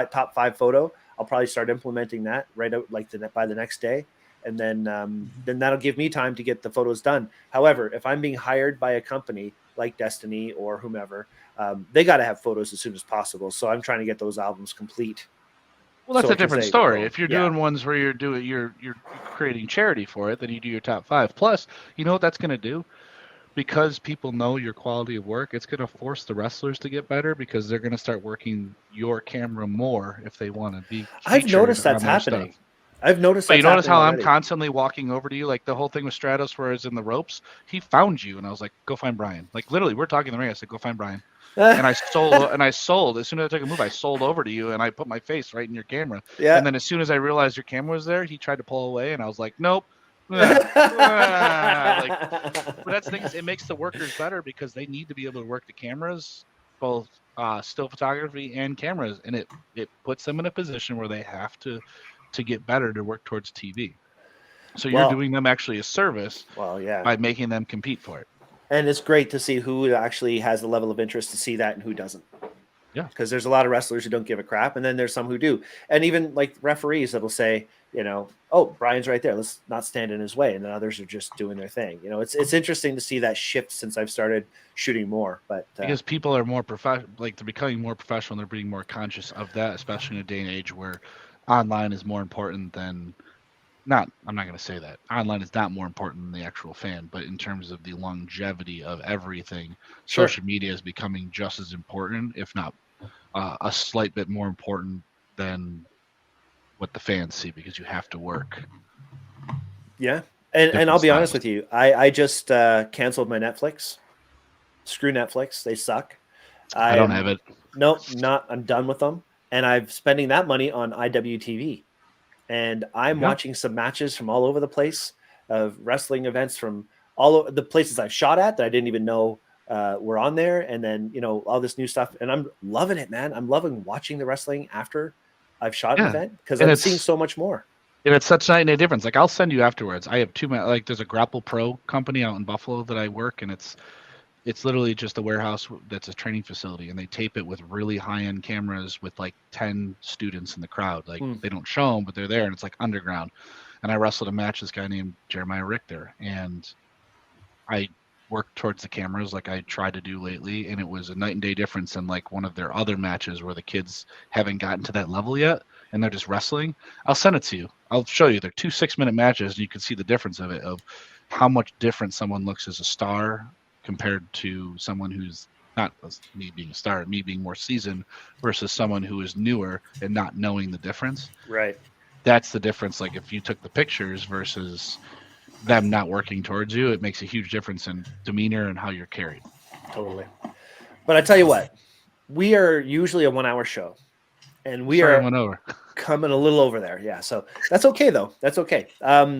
top 5 photo. I'll probably start implementing that right out by the next day, and then that'll give me time to get the photos done. However, if I'm being hired by a company like Destiny or whomever, they got to have photos as soon as possible. So I'm trying to get those albums complete. Well, that's a different story. If you're doing ones where you're creating charity for it, then you do your top 5. Plus, you know what that's going to do? Because people know your quality of work, it's going to force the wrestlers to get better because they're going to start working your camera more if they want to be. I've noticed that's happening. I've noticed. But you notice how I'm constantly walking over to you, like the whole thing with Stratos, where it's in the ropes. He found you, and I was like, "Go find Brian." Like literally, we're talking in the ring. I said, "Go find Brian," and I sold. As soon as I took a move, I sold over to you, and I put my face right in your camera. Yeah. And then as soon as I realized your camera was there, he tried to pull away, and I was like, "Nope." But that's the thing. It makes the workers better because they need to be able to work the cameras, both still photography and cameras, and it puts them in a position where they have to get better to work towards TV. So you're doing them actually a service by making them compete for it. And it's great to see who actually has the level of interest to see that and who doesn't. Yeah. Because there's a lot of wrestlers who don't give a crap, and then there's some who do. And even like referees that will say, oh, Brian's right there, let's not stand in his way. And then others are just doing their thing. It's interesting to see that shift since I've started shooting more. But because people are more professional, like they're becoming more professional, they're being more conscious of that, especially in a day and age where online is more important than I'm not going to say that online is not more important than the actual fan, but in terms of the longevity of everything, social media is becoming just as important, if not a slight bit more important than what the fans see, because you have to work. Yeah. And I'll be honest with you. I just canceled my Netflix. Screw Netflix. They suck. I don't have it. No, I'm done with them. And I'm spending that money on IWTV. And I'm watching some matches from all over the place of wrestling events from all over the places I've shot at that I didn't even know were on there. And then, all this new stuff. And I'm loving it, man. I'm loving watching the wrestling after I've shot an event because I'm seeing so much more. And it's such night and day difference. Like I'll send you afterwards. I have there's a Grapple Pro company out in Buffalo that I work, and it's literally just a warehouse that's a training facility, and they tape it with really high-end cameras with like 10 students in the crowd. Like they don't show them, but they're there, and it's like underground. And I wrestled a match this guy named Jeremiah Richter, and I worked towards the cameras like I tried to do lately, and it was a night and day difference in like one of their other matches where the kids haven't gotten to that level yet, and they're just wrestling. I'll send it to you. I'll show you. They're 2 6-minute matches, and you can see the difference of it, of how much different someone looks as a star compared to someone who's not me being a star, me being more seasoned versus someone who is newer and not knowing the difference. Right. That's the difference. Like if you took the pictures versus them not working towards you, it makes a huge difference in demeanor and how you're carried. Totally. But I tell you what, we are usually a 1-hour show, and we are went over. coming a little over there. Yeah. So that's okay though. That's okay.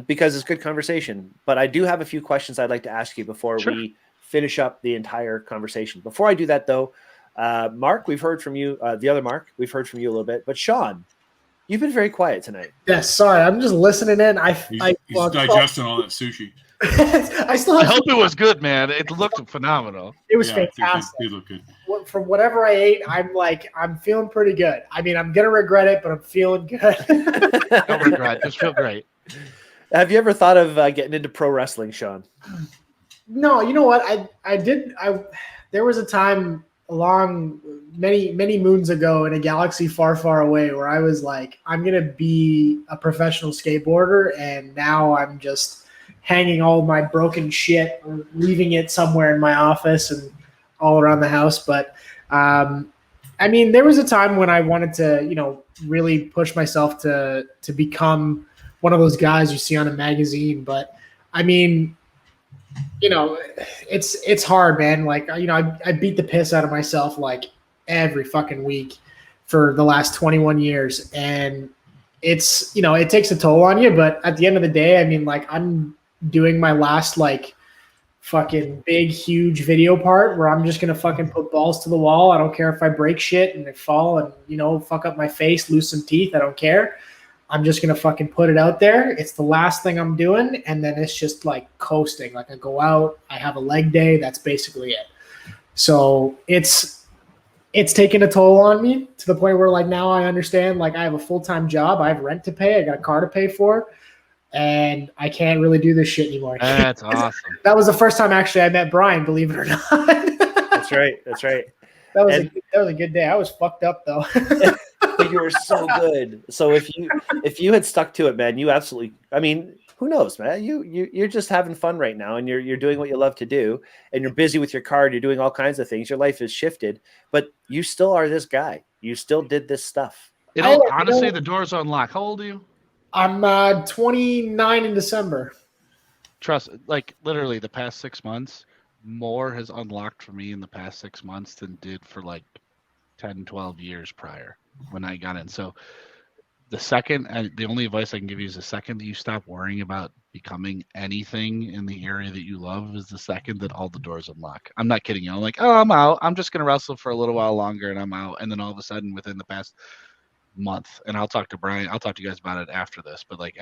Because it's good conversation. But I do have a few questions I'd like to ask you before we finish up the entire conversation. Before I do that though, Mark, we've heard from you. The other Mark, we've heard from you a little bit. But Sean, you've been very quiet tonight. Yes, sorry, I'm just listening in. He's digesting all that sushi. I hope it was good, man. It looked phenomenal. It was fantastic. It looked good. From whatever I ate, I'm feeling pretty good. I mean, I'm gonna regret it, but I'm feeling good. Don't regret. Just feel great. Have you ever thought of getting into pro wrestling, Sean? No, you know what? I did. There was a time along many moons ago in a galaxy far, far away where I was like, I'm gonna be a professional skateboarder, and now I'm just hanging all my broken shit or leaving it somewhere in my office and all around the house. But I mean, there was a time when I wanted to, really push myself to become one of those guys you see on a magazine. But I mean, it's hard, man. Like, I beat the piss out of myself like every fucking week for the last 21 years. And it's, it takes a toll on you. But at the end of the day, I mean, like, I'm doing my last like fucking big, huge video part where I'm just going to fucking put balls to the wall. I don't care if I break shit and I fall and, fuck up my face, lose some teeth. I don't care. I'm just going to fucking put it out there. It's the last thing I'm doing. And then it's just like coasting. Like I go out, I have a leg day. That's basically it. So it's taken a toll on me to the point where like now I understand, like I have a full-time job. I have rent to pay. I got a car to pay for. And I can't really do this shit anymore. That's awesome. That was the first time actually I met Brian, believe it or not. That's right. That was a good day. I was fucked up though. But you were so good. So if you had stuck to it, man, you absolutely. I mean, who knows, man? You're just having fun right now, and you're doing what you love to do, and you're busy with your car. And you're doing all kinds of things. Your life has shifted, but you still are this guy. You still did this stuff. Honestly, the door's unlocked. How old are you? I'm 29 in December. Trust, like literally the past 6 months, more has unlocked for me in the past 6 months than did for like 10, 12 years prior when I got in. So the only advice I can give you is the second that you stop worrying about becoming anything in the area that you love is the second that all the doors unlock. I'm not kidding you. I'm like, oh, I'm out. I'm just going to wrestle for a little while longer and I'm out. And then all of a sudden within the past month, and I'll talk to Brian, I'll talk to you guys about it after this, but like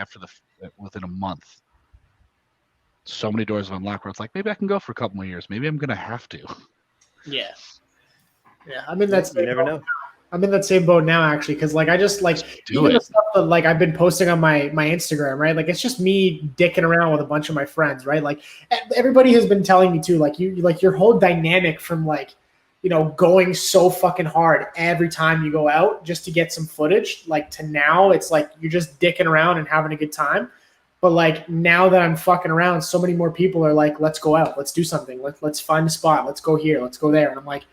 within a month, so many doors have unlocked where it's like, maybe I can go for a couple more years. Maybe I'm going to have to. Yeah. I'm in that You never know. I'm in that same boat now, actually, because like I just like do it. The stuff that like I've been posting on my Instagram, right? Like it's just me dicking around with a bunch of my friends, right? Like everybody has been telling me too, like your whole dynamic from like, going so fucking hard every time you go out just to get some footage, like to now it's like you're just dicking around and having a good time. But like now that I'm fucking around, so many more people are like, let's go out, let's do something, let's find a spot, let's go here, let's go there. And I'm like,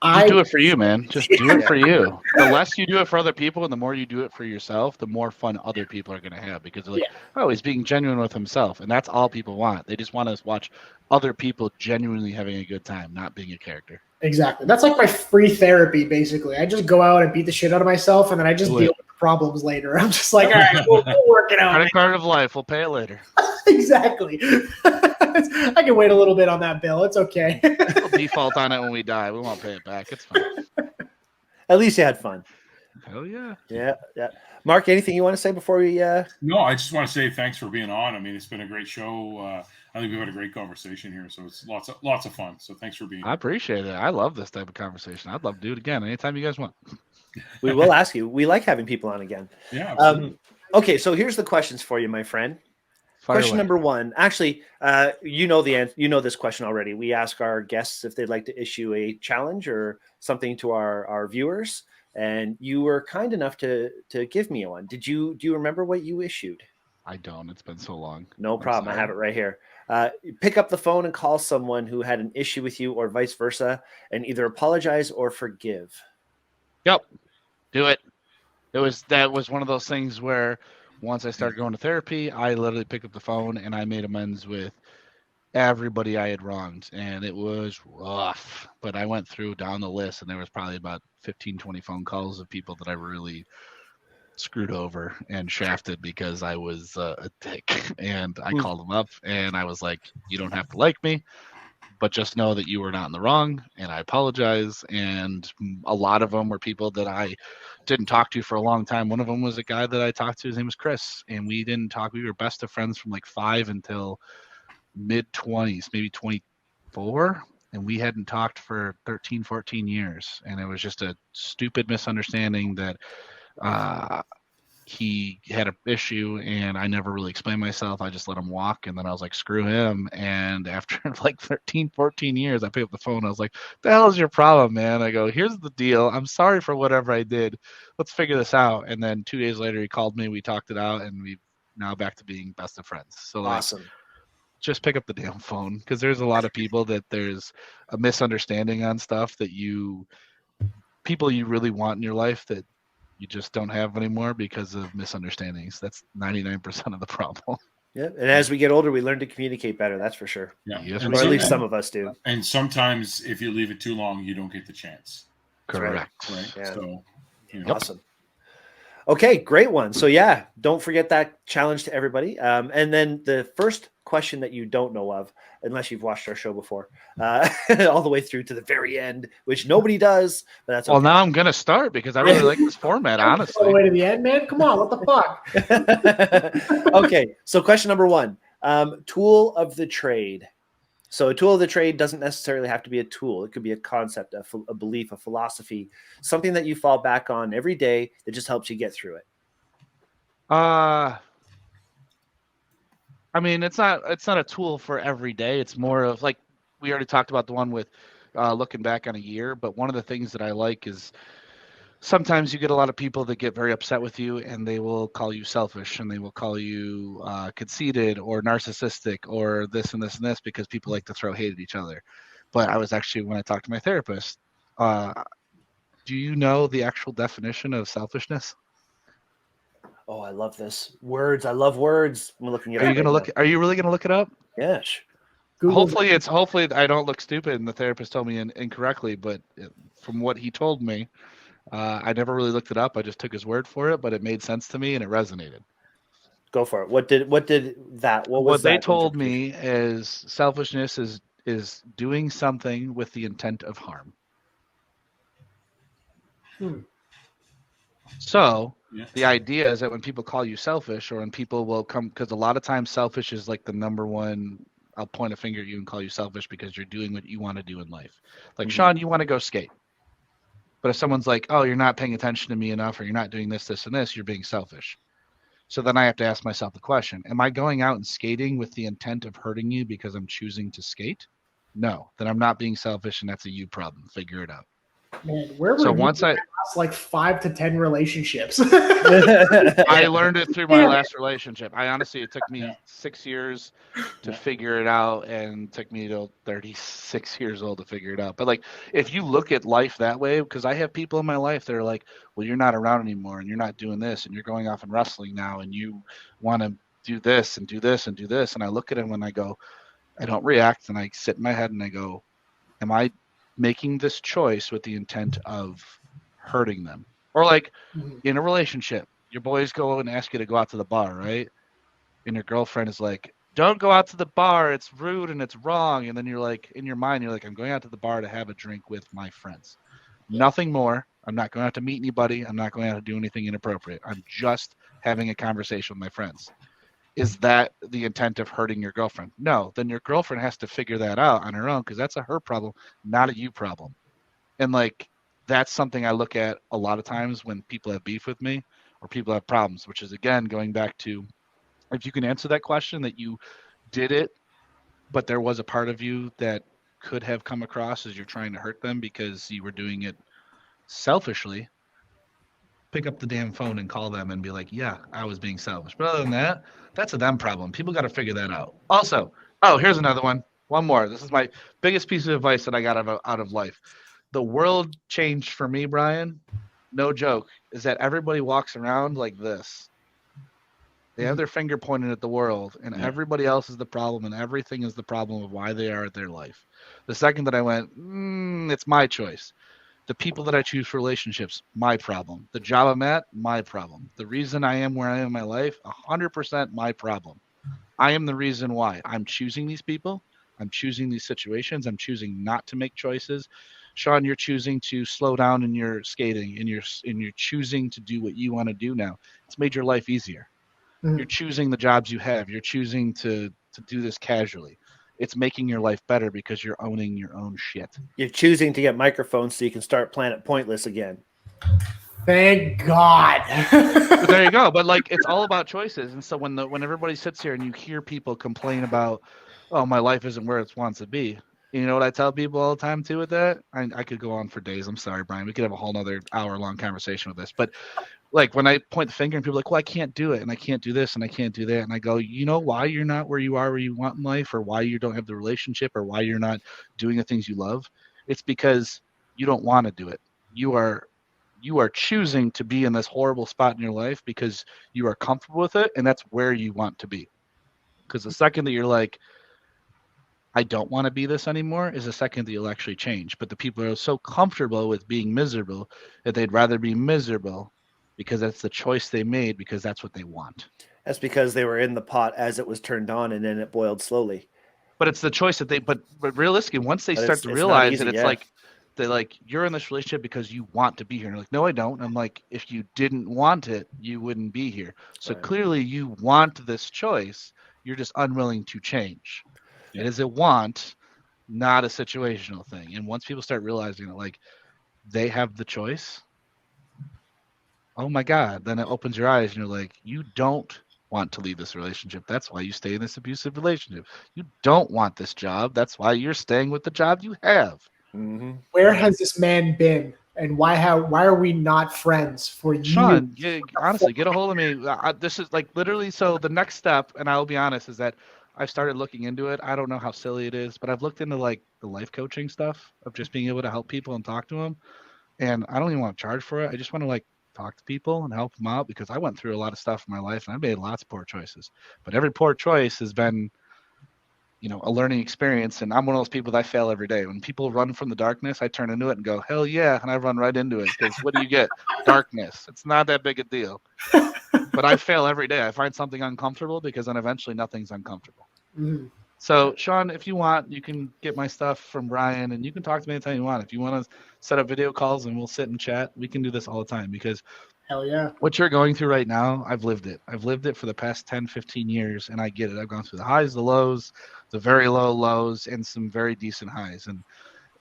Just do it for you, man. Just do it for you. The less you do it for other people and the more you do it for yourself, the more fun other people are going to have because they're like, oh, he's being genuine with himself. And that's all people want. They just want to watch other people genuinely having a good time, not being a character. Exactly. That's like my free therapy, basically. I just go out and beat the shit out of myself, and then I just deal with the problems later. I'm just like, all right, we'll work it out. Credit card of life. We'll pay it later. Exactly. I can wait a little bit on that bill. It's okay. We'll default on it when we die. We won't pay it back. It's fine. At least you had fun. Hell yeah. Yeah. Mark, anything you want to say before we? No, I just want to say thanks for being on. I mean, it's been a great show. I think we've had a great conversation here, so it's lots of fun. So thanks for being. I appreciate it. I love this type of conversation. I'd love to do it again anytime you guys want. We will ask you. We like having people on again. Yeah. Absolutely. Okay, so here's the questions for you, my friend. Question number one. Actually, you know the answer. You know this question already. We ask our guests if they'd like to issue a challenge or something to our viewers, and you were kind enough to give me one. Do you remember what you issued? I don't. It's been so long. No problem. I have it right here. Pick up the phone and call someone who had an issue with you or vice versa, and either apologize or forgive. Yep. Do it. That was one of those things where once I started going to therapy, I literally picked up the phone and I made amends with everybody I had wronged. And it was rough. But I went through down the list and there was probably about 15, 20 phone calls of people that I really screwed over and shafted because I was a dick. And I called him up and I was like, you don't have to like me, but just know that you were not in the wrong, and I apologize. And a lot of them were people that I didn't talk to for a long time. One of them was a guy that I talked to. His name was Chris, and we didn't talk. We were best of friends from like 5 until mid-20s, maybe 24. And we hadn't talked for 13, 14 years. And it was just a stupid misunderstanding that he had an issue, and I never really explained myself. I just let him walk, and then I was like, screw him. And after like 13, 14 years, I picked up the phone. I was like, the hell is your problem, man? I go, here's the deal. I'm sorry for whatever I did. Let's figure this out. And then 2 days later, he called me. We talked it out, and we now back to being best of friends. So like, Awesome. just pick up the damn phone, because there's a lot of people that there's a misunderstanding on stuff that people you really want in your life that you just don't have anymore because of misunderstandings. That's 99% of the problem. Yeah, and as we get older, we learn to communicate better. That's for sure. Yeah, Yes, Or at least some of us do. And sometimes, if you leave it too long, you don't get the chance. Correct. Right. Yeah. So, you know. Awesome. Okay, great one. So yeah, don't forget that challenge to everybody. And then the first question that you don't know of, unless you've watched our show before, all the way through to the very end, which nobody does, but that's okay. Well, now I'm going to start because I really like this format, All the honestly. way to the end, man. Come on, what the fuck? Okay, so question number 1, tool of the trade. So a tool of the trade doesn't necessarily have to be a tool. It could be a concept, a belief, a philosophy, something that you fall back on every day that just helps you get through it. I mean, it's not a tool for every day. It's more of like, we already talked about the one with looking back on a year, but one of the things that I like is sometimes you get a lot of people that get very upset with you, and they will call you selfish, and they will call you conceited or narcissistic or this and this and this, because people like to throw hate at each other. But I was actually, when I talked to my therapist, do you know the actual definition of selfishness? Oh, I love this. Words. I love words. I'm looking at Are it you gonna right look? now. Are you really gonna look it up? Yes. Google Hopefully I don't look stupid and the therapist told me incorrectly, but from what he told me, I never really looked it up. I just took his word for it, but it made sense to me and it resonated. Go for it. What was they that told interpretation? me is selfishness is doing something with the intent of harm. So the idea is that when people call you selfish, or when people will come, because a lot of times selfish is like the number one, I'll point a finger at you and call you selfish because you're doing what you want to do in life. Like, Sean, you want to go skate. But if someone's like, oh, you're not paying attention to me enough, or you're not doing this, this, and this, you're being selfish. So then I have to ask myself the question, am I going out and skating with the intent of hurting you because I'm choosing to skate? No, then I'm not being selfish, and that's a you problem. Figure it out. Man, where were So you once in the last, like 5 to 10 relationships? I learned it through my last relationship. I honestly, it took me 6 years to figure it out, and took me till 36 years old to figure it out. But like, if you look at life that way, because I have people in my life that are like, well, you're not around anymore, and you're not doing this, and you're going off and wrestling now, and you want to do this and do this and do this. And I look at them and I go, I don't react, and I sit in my head and I go, am I making this choice with the intent of hurting them? Or like in a relationship, your boys go and ask you to go out to the bar, right? And your girlfriend is like, don't go out to the bar, it's rude and it's wrong. And then you're like, in your mind, you're like, I'm going out to the bar to have a drink with my friends. Nothing more. I'm not going out to meet anybody. I'm not going out to do anything inappropriate. I'm just having a conversation with my friends. Is that the intent of hurting your girlfriend? No, then your girlfriend has to figure that out on her own, because that's a her problem, not a you problem. And like, that's something I look at a lot of times when people have beef with me or people have problems, which is, again, going back to, if you can answer that question, that you did it, but there was a part of you that could have come across as you're trying to hurt them because you were doing it selfishly, pick up the damn phone and call them and be like, yeah, I was being selfish. But other than that, that's a them problem. People got to figure that out. Also, here's another one. One more. This is my biggest piece of advice that I got out of life. The world changed for me, Brian, no joke, is that everybody walks around like this. They have their finger pointed at the world, and everybody else is the problem, and everything is the problem of why they are at their life. The second that I went, it's my choice. The people that I choose for relationships, my problem. The job I'm at, my problem. The reason I am where I am in my life, 100% my problem. I am the reason why. I'm choosing these people. I'm choosing these situations. I'm choosing not to make choices. Sean, you're choosing to slow down in your skating, and you're choosing to do what you want to do now. It's made your life easier. You're choosing the jobs you have. You're choosing to do this casually. It's making your life better because you're owning your own shit. You're choosing to get microphones so you can start Planet Pointless again. Thank God. But there you go. But like, it's all about choices. And so when everybody sits here and you hear people complain about, oh, my life isn't where it wants to be. You know what I tell people all the time too with that? I could go on for days. I'm sorry, Brian. We could have a whole nother hour-long conversation with this. But like when I point the finger and people are like, well, I can't do it, and I can't do this, and I can't do that. And I go, you know why you're not where you are, where you want in life, or why you don't have the relationship, or why you're not doing the things you love? It's because you don't want to do it. You are choosing to be in this horrible spot in your life because you are comfortable with it, and that's where you want to be. Because the second that you're like, I don't want to be this anymore, is the second that you'll actually change. But the people are so comfortable with being miserable that they'd rather be miserable because that's the choice they made, because that's what they want. That's because they were in the pot as it was turned on, and then it boiled slowly. But it's the choice that but realistically, once they start to it's realize easy, that it's like, they're like, you're in this relationship because you want to be here. And you're like, no, I don't. And I'm like, if you didn't want it, you wouldn't be here. So clearly you want this choice. You're just unwilling to change. It is a want, not a situational thing. And once people start realizing that, like, they have the choice, oh my God, then it opens your eyes and you're like, you don't want to leave this relationship. That's why you stay in this abusive relationship. You don't want this job. That's why you're staying with the job you have. Mm-hmm. Where has this man been, and why are we not friends for years? Sean, honestly, get a hold of me. This is like literally, so the next step, and I'll be honest, is that I've started looking into it. I don't know how silly it is, but I've looked into like the life coaching stuff of just being able to help people and talk to them. And I don't even want to charge for it. I just want to like talk to people and help them out, because I went through a lot of stuff in my life and I made lots of poor choices. But every poor choice has been, a learning experience. And I'm one of those people that I fail every day. When people run from the darkness, I turn into it and go, hell yeah. And I run right into it, because what do you get? Darkness. It's not that big a deal. But I fail every day. I find something uncomfortable, because then eventually nothing's uncomfortable. Mm-hmm. So, Sean, if you want, you can get my stuff from Brian, and you can talk to me anytime you want. If you want to set up video calls and we'll sit and chat, we can do this all the time, because hell yeah, what you're going through right now, I've lived it. I've lived it for the past 10, 15 years, and I get it. I've gone through the highs, the lows, the very low lows, and some very decent highs. And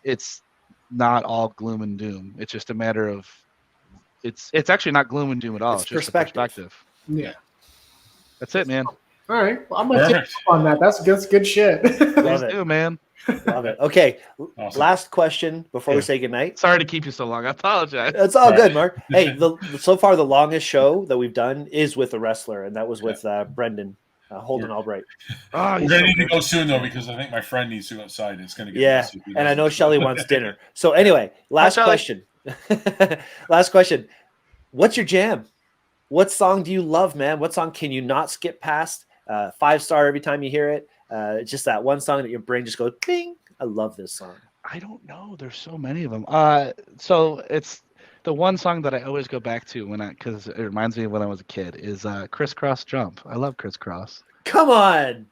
it's not all gloom and doom. It's just a matter of, it's actually not gloom and doom at all. It's just perspective. Yeah. That's it, man. All right. Well, I'm going to take on that. That's good shit. Love it. Man. Love it. Okay. Awesome. Last question before we say goodnight. Sorry to keep you so long. I apologize. It's all good, Mark. Hey, so far the longest show that we've done is with a wrestler, and that was with Brendan Holden Albright. We're going to need to go soon, though, because I think my friend needs to go outside. It's going to get messy. And I know Shelly wants dinner. So anyway, last question. Last question. What's your jam? What song do you love, man? What song can you not skip past? 5-star every time you hear it. Just that one song that your brain just goes, bing. I love this song. I don't know. There's so many of them. So it's the one song that I always go back to because it reminds me of when I was a kid, is Crisscross Jump. I love Crisscross. Come on.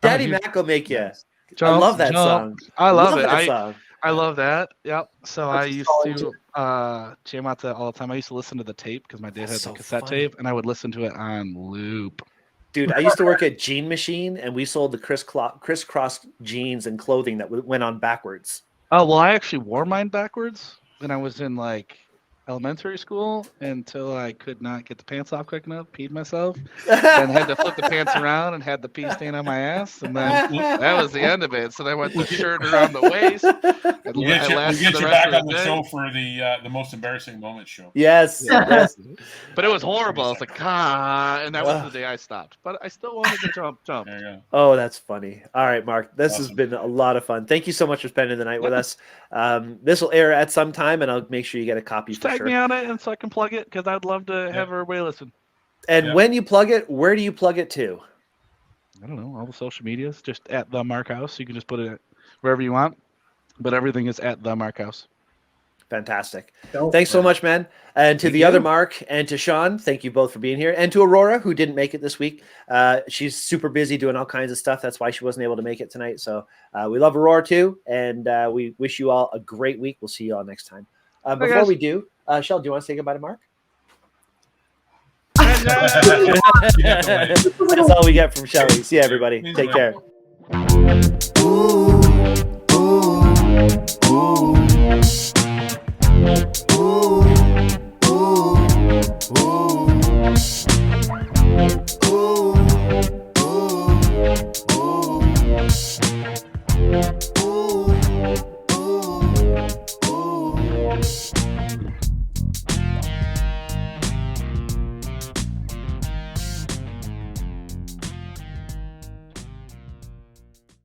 Daddy Mac will make you. Jump, I love that song. I love it. That song. I love that. Yep. So That's I used to jam out to all the time. I used to listen to the tape, because my dad had the cassette tape, and I would listen to it on loop. Dude, I used to work at Jean Machine, and we sold the crisscross jeans and clothing that went on backwards. Oh, well, I actually wore mine backwards when I was in like elementary school, until I could not get the pants off quick enough, peed myself, and had to flip the pants around and had the pee stain on my ass, and then that was the end of it. So then I went the shirt around the waist. We'll get you back on the show for the most embarrassing moment show. Yes. But it was horrible. I was like, and that was the day I stopped. But I still wanted to jump. There you go. Oh, that's funny. All right, Mark. This has been a lot of fun. Thank you so much for spending the night with us. This will air at some time, and I'll make sure you get a copy for sure. Tag me on it, and so I can plug it, because I'd love to have everybody listen. And when you plug it, where do you plug it to? I don't know. All the social medias, just at the Marc Hauss. You can just put it wherever you want, but everything is at the Marc Hauss. Fantastic. Dope. Thanks so much, man. And to Thank the you. other Mark and to Sean, thank you both for being here. And to Aurora, who didn't make it this week. She's super busy doing all kinds of stuff. That's why she wasn't able to make it tonight. So we love Aurora too. And we wish you all a great week. We'll see you all next time. Before guys. we do, Shell, do you want to say goodbye to Mark? That's all we get from Shelly. See you, everybody. Take care. Ooh.